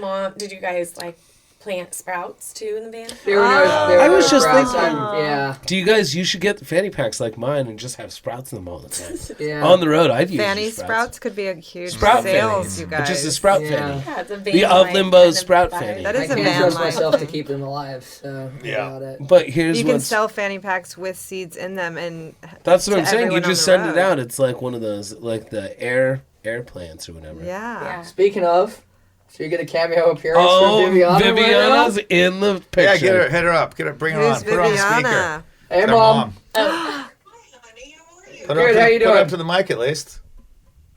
guys, like, plant sprouts, too, in the van? I was just thinking, yeah. You should get the fanny packs like mine and just have sprouts in them all the time. Yeah. On the road, I'd use fanny sprouts could be a huge sprout sales, fannies, you guys. But just a sprout fanny. Yeah, it's a van The of Limbo's sprout fanny. That is I a can't van trust life. myself to keep them alive, so Yeah. But here's you can sell fanny packs with seeds in them, and that's what I'm saying. You everyone just on the send it road. out. It's like one of those, like the air plants or whatever. Yeah. Speaking of, so you get a cameo appearance from Viviana. Viviana's in the picture. Yeah, hit her up. Bring her on. Who's Put her on speaker. Viviana? Hey, Mom. Good, how you doing? Put up to the mic at least.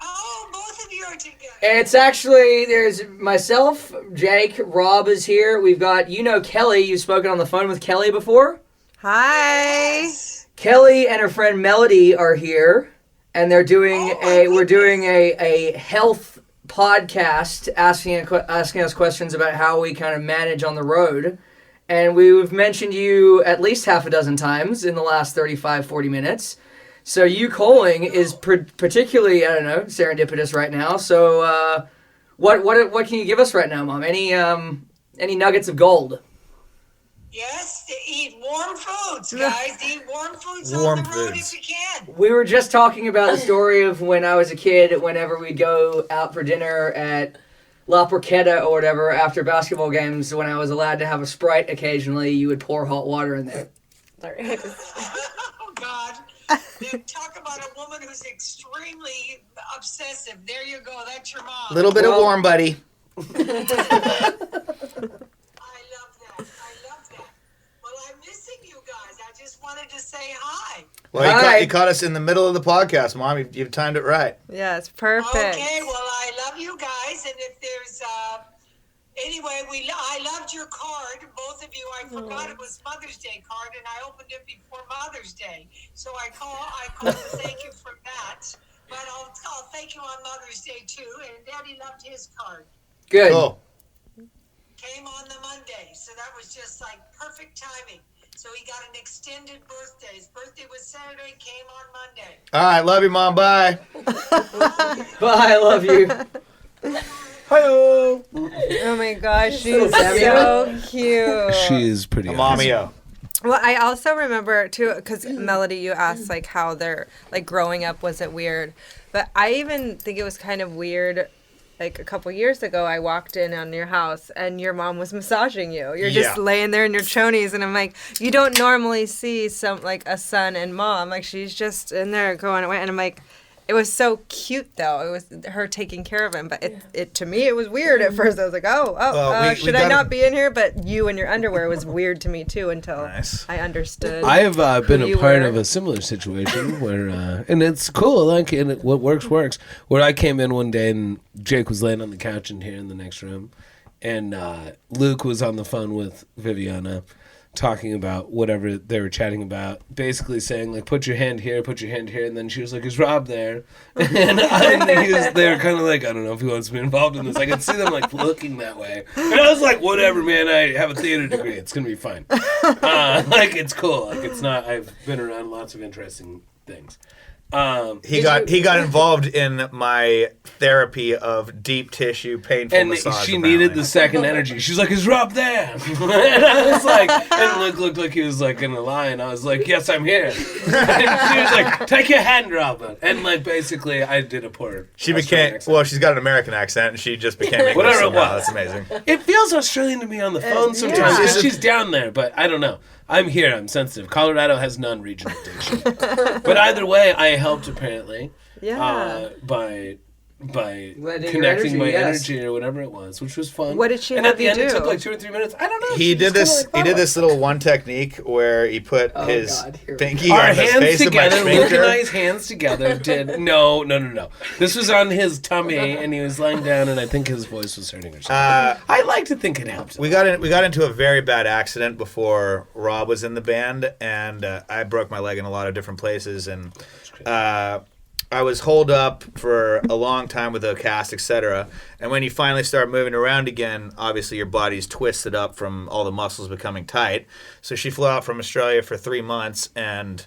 Oh, both of you are together. It's actually, there's myself, Jake, Rob is here. We've got, Kelly. You've spoken on the phone with Kelly before. Hi. Kelly and her friend Melody are here, and they're doing we're doing a health podcast asking us questions about how we kind of manage on the road. And we've mentioned you at least half a dozen times in the last 35-40 minutes. So you calling is particularly, serendipitous right now. So what can you give us right now, Mom? Any nuggets of gold? Yes, to eat warm foods, guys. Eat warm foods Warm on the road foods. if you can. We were just talking about the story of when I was a kid, whenever we'd go out for dinner at La Porchetta or whatever after basketball games, when I was allowed to have a Sprite occasionally, you would pour hot water in there. Sorry. Oh, God. They talk about a woman who's extremely obsessive. There you go. That's your mom. Little bit of warm, buddy. I love that. Well, I'm missing you guys. I just wanted to say hi. Well, you caught us in the middle of the podcast, Mom. You've timed it right. Yes, perfect. Okay, well, I love you guys. And if there's Anyway, I loved your card, both of you. I forgot it was Mother's Day card, and I opened it before Mother's Day. So I called to thank you for that. But I'll thank you on Mother's Day too. And Daddy loved his card. Good. Cool. Came on the Monday, so that was just like perfect timing. So he got an extended birthday. His birthday was Saturday, came on Monday. All right, love you, Mom. Bye. Bye, I love you. Hi-yo. Oh my gosh, she's Little so cute. She is pretty awesome. Mommy-o. Well, I also remember too, because Melody, you asked like how they're like growing up. Was it weird? But I even think it was kind of weird. Like a couple years ago, I walked in on your house and your mom was massaging you. You're just laying there in your chonies, and I'm like, you don't normally see a son and mom. Like she's just in there going away, and I'm like, it was so cute though. It was her taking care of him, but it to me it was weird at first. I was like, should I not be in here? But you in your underwear was weird to me too until I understood. I have been a part of a similar situation where, and it's cool. Like, and what works. Where I came in one day and Jake was laying on the couch in here in the next room, and Luke was on the phone with Viviana, talking about whatever they were chatting about, basically saying like, put your hand here, and then she was like, is Rob there? And they were kind of like, I don't know if he wants to be involved in this. I could see them like looking that way, and I was like, whatever, man, I have a theater degree, it's gonna be fine. Like it's cool, like it's not, I've been around lots of interesting things. He got involved in my therapy of deep tissue painful and massage. She needed the second energy. She's like, "Is Rob there?" And I was like, and Luke looked like he was like gonna lie, and I was like, "Yes, I'm here." And she was like, "Take your hand, Robert." And like basically, I did a poor. She became accent. She's got an American accent, and she just became English. Whatever it was. That's amazing. It feels Australian to me on the phone sometimes because she's down there, but I don't know. I'm here. I'm sensitive. Colorado has non-regional diction. But either way, I helped apparently. Yeah. By Letting connecting my yes. energy or whatever it was, which was fun. What did she And have at the you end, it do? took like 2 or 3 minutes. I don't know. He did this. He did this little one technique where he put his pinky on his face of my Luke and finger. I's hands together did no. This was on his tummy, and he was lying down, and I think his voice was hurting or something. I like to think it helped. We got into a very bad accident before Rob was in the band, and I broke my leg in a lot of different places, and I was holed up for a long time with a cast, etc. And when you finally start moving around again, obviously your body's twisted up from all the muscles becoming tight. So she flew out from Australia for 3 months and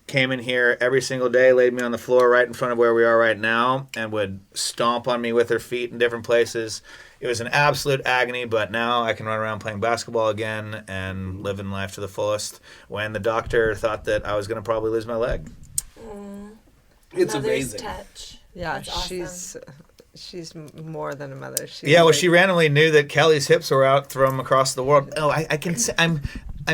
came in here every single day, laid me on the floor right in front of where we are right now, and would stomp on me with her feet in different places. It was an absolute agony, but now I can run around playing basketball again and living life to the fullest when the doctor thought that I was going to probably lose my leg. It's Mother's amazing. Touch. Yeah, That's awesome. she's more than a mother. She's Yeah, well, like- she randomly knew that Kelly's hips were out from across the world. Oh, I can say I'm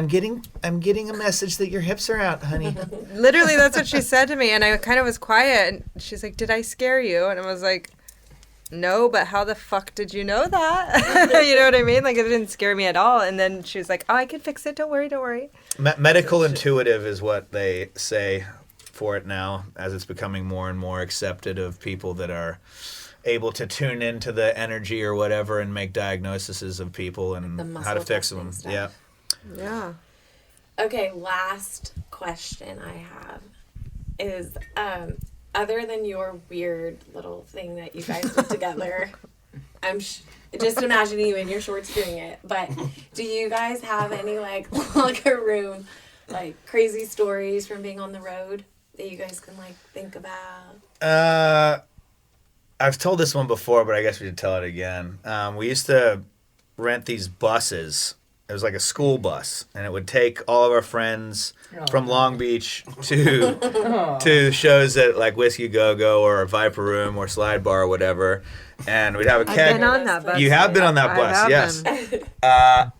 getting a message that your hips are out, honey. Literally, that's what she said to me, and I kind of was quiet. And she's like, "Did I scare you?" And I was like, "No, but how the fuck did you know that?" You know what I mean? Like, it didn't scare me at all. And then she was like, "Oh, I can fix it. Don't worry." Medical intuitive is what they say for it now, as it's becoming more and more accepted of people that are able to tune into the energy or whatever and make diagnoses of people and how to fix them. Stuff. Yeah. Yeah. Okay, last question I have is, other than your weird little thing that you guys put together, I'm just imagining you in your shorts doing it, but do you guys have any like locker room, like crazy stories from being on the road that you guys can like think about? I've told this one before, but I guess we should tell it again. We used to rent these buses. It was like a school bus, and it would take all of our friends from Long Beach to shows at like Whiskey Go Go or Viper Room or Slide Bar or whatever. And we'd have a keg. I've been on that bus. You have been on that I bus, have yes. been.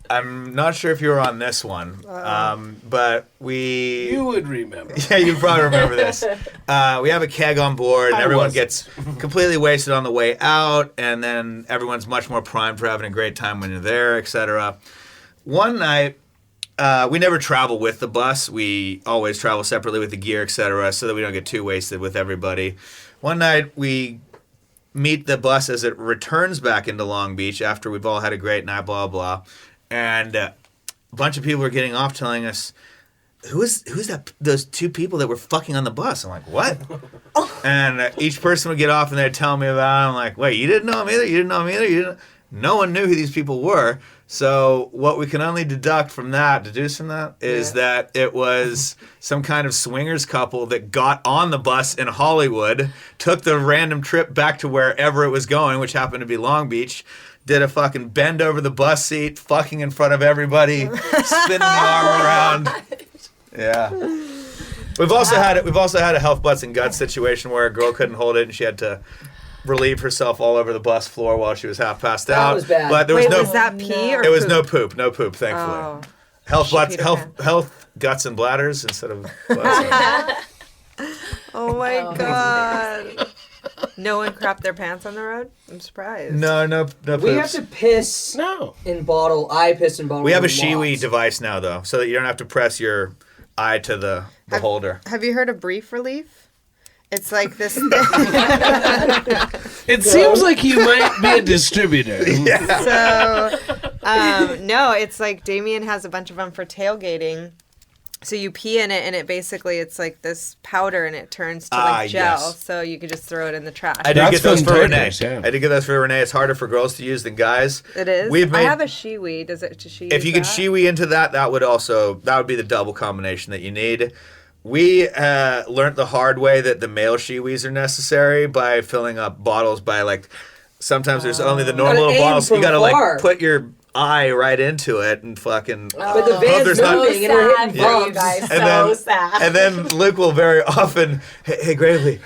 I'm not sure if you were on this one, but we. You would remember. Yeah, you probably remember this. We have a keg on board, and everyone gets completely wasted on the way out, and then everyone's much more primed for having a great time when you're there, etc. One night, we never travel with the bus. We always travel separately with the gear, etc., so that we don't get too wasted with everybody. One night, we meet the bus as it returns back into Long Beach after we've all had a great night, blah, blah. And a bunch of people are getting off telling us, who's that? Those two people that were fucking on the bus. I'm like, what? And each person would get off and they'd tell me about it. I'm like, wait, you didn't know them either? You didn't know them either? You didn't? No one knew who these people were. So what we can only deduce from that, is that it was some kind of swingers couple that got on the bus in Hollywood, took the random trip back to wherever it was going, which happened to be Long Beach, did a fucking bend over the bus seat, fucking in front of everybody, spinning the arm around. Yeah. We've also had a health butts and guts situation where a girl couldn't hold it and she had to relieve herself all over the bus floor while she was half passed out. That was bad. But there was no. Was that pee or It was poop? no poop, thankfully. Oh. Health guts and bladders instead of butts. Oh my god. No one crapped their pants on the road? I'm surprised. No poops. We have to piss in bottle. I piss in bottle. We have a Shiwi device now, though, so that you don't have to press your eye to the holder. Have you heard of brief relief? It's like this. It seems like you might be a distributor. Yeah. So, no, it's like Damien has a bunch of them for tailgating. So you pee in it, and it's like this powder, and it turns to like gel. Yes. So you could just throw it in the trash. I did get those for Renee. Yeah. I did get those for Renee. It's harder for girls to use than guys. It is. I have a Shiwi. Does she? If you could Shiwi into that, that would be the double combination that you need. We learned the hard way that the male Shiwis are necessary by filling up bottles by like. Sometimes there's only the normal little bottles. You gotta like put your eye right into it and fucking. But the van's moving and we're hitting bumps. And then Luke will very often, hey Gravely,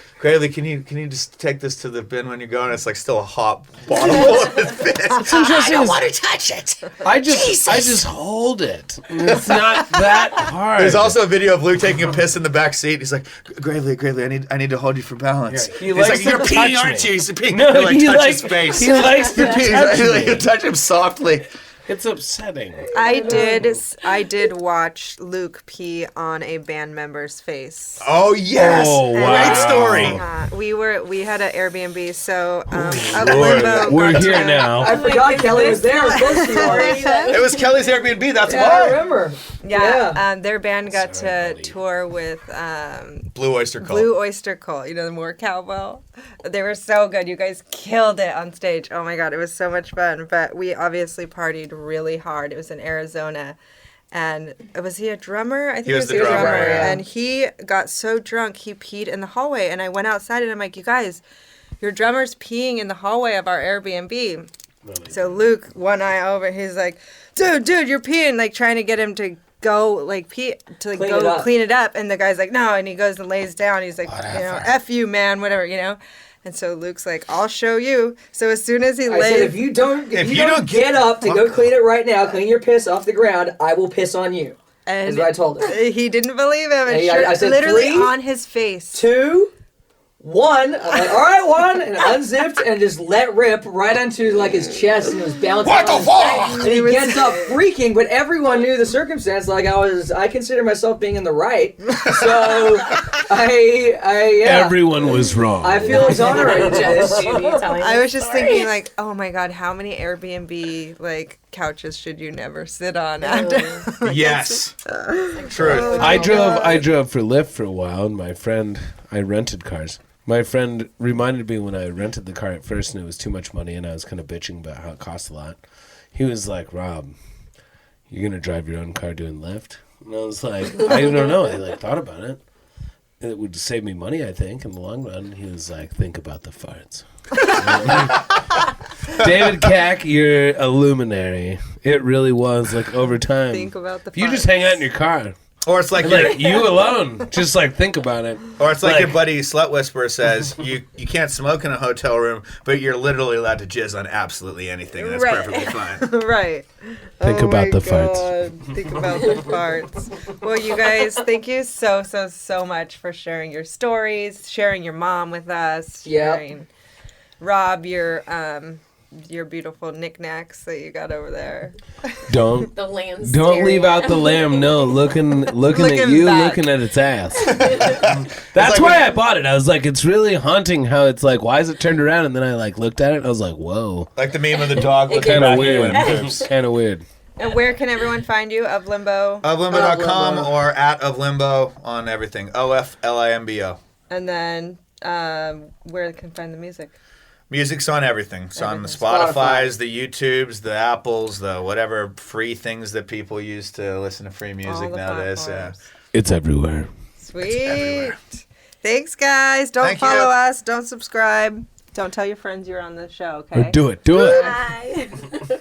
can you just take this to the bin when you're going? It's like still a hot bottle full of his piss. I don't want to touch it. I just hold it. It's not that hard. There's also a video of Luke taking a piss in the back seat. He's like, Gravely, I need to hold you for balance. Yeah, he's like, you're peeing, aren't you? He's peeing. No, like, touch his face. He likes to touch me. You touch him softly. It's upsetting. I did watch Luke pee on a band member's face. Oh yes! Oh, wow. Great story. We had an Airbnb, so Limbo. We're here now. I forgot Kelly was there. It was Kelly's Airbnb. That's why. I remember. Yeah. Their band got to tour with Blue Oyster Cult. Blue Oyster Cult. You know, the more cowbell. They were so good. You guys killed it on stage. Oh my god, it was so much fun. But we obviously partied really hard. It was in Arizona. And was he a drummer? I think he was the drummer. Yeah. And he got so drunk he peed in the hallway. And I went outside and I'm like, you guys, your drummer's peeing in the hallway of our Airbnb. So Luke, one eye over, he's like, dude, you're peeing, like trying to get him to go like pee to like go clean it up. And the guy's like, no, and he goes and lays down. He's like, F you, man, whatever, And so Luke's like, I'll show you. So as soon as he lays... I said, if you don't get up to go clean it right now, clean your piss off the ground, I will piss on you. And is what I told him. He didn't believe him. And I said, literally 3, on his face. 2, 1. I'm like, all right, 1. And unzipped and just let rip right onto like his chest and was bouncing. What the fuck? And he gets up freaking, but everyone knew the circumstance. Like I consider myself being in the right. So Everyone was wrong. I feel exonerated to this. I was just thinking like, oh my god, how many Airbnb like couches should you never sit on after? Yes. Truth. I drove for Lyft for a while, and I rented cars. My friend reminded me when I rented the car at first and it was too much money and I was kind of bitching about how it cost a lot. He was like, Rob, you're going to drive your own car doing Lyft? And I was like, I don't know. I thought about it. It would save me money, I think, in the long run. He was like, think about the farts. David Cack, you're a luminary. It really was like over time. Think about the farts. You just hang out in your car. Or it's like you alone. Just like think about it. Or it's like your buddy Slut Whisperer says, you can't smoke in a hotel room, but you're literally allowed to jizz on absolutely anything, and that's perfectly fine. Right. Think about the farts. Think about the farts. Well, you guys, thank you so much for sharing your stories, sharing your mom with us, sharing Rob, your your beautiful knicknacks that you got over there. Don't The lamb's don't leave stereo. out the lamb. No, looking at Looking you, back. looking at its ass. That's why I bought it. I was like, it's really haunting how it's like, why is it turned around? And then I like looked at it and I was like, whoa. Like the meme of the dog looking Kind back of at you weird. and poops. Kind of weird. And where can everyone find you? Of Limbo. Oflimbo.com or at of Limbo on everything. OFLIMBO. And then where can find the music? Music's on everything. It's on the Everything. Spotify's, the YouTubes, the Apples, the whatever free things that people use to listen to free music All the nowadays. Yeah. platforms. It's everywhere. Sweet. everywhere. Thanks, guys. Don't Thank you. follow us. Don't subscribe. Don't tell your friends you're on the show, okay? Or do it. Do it. Bye.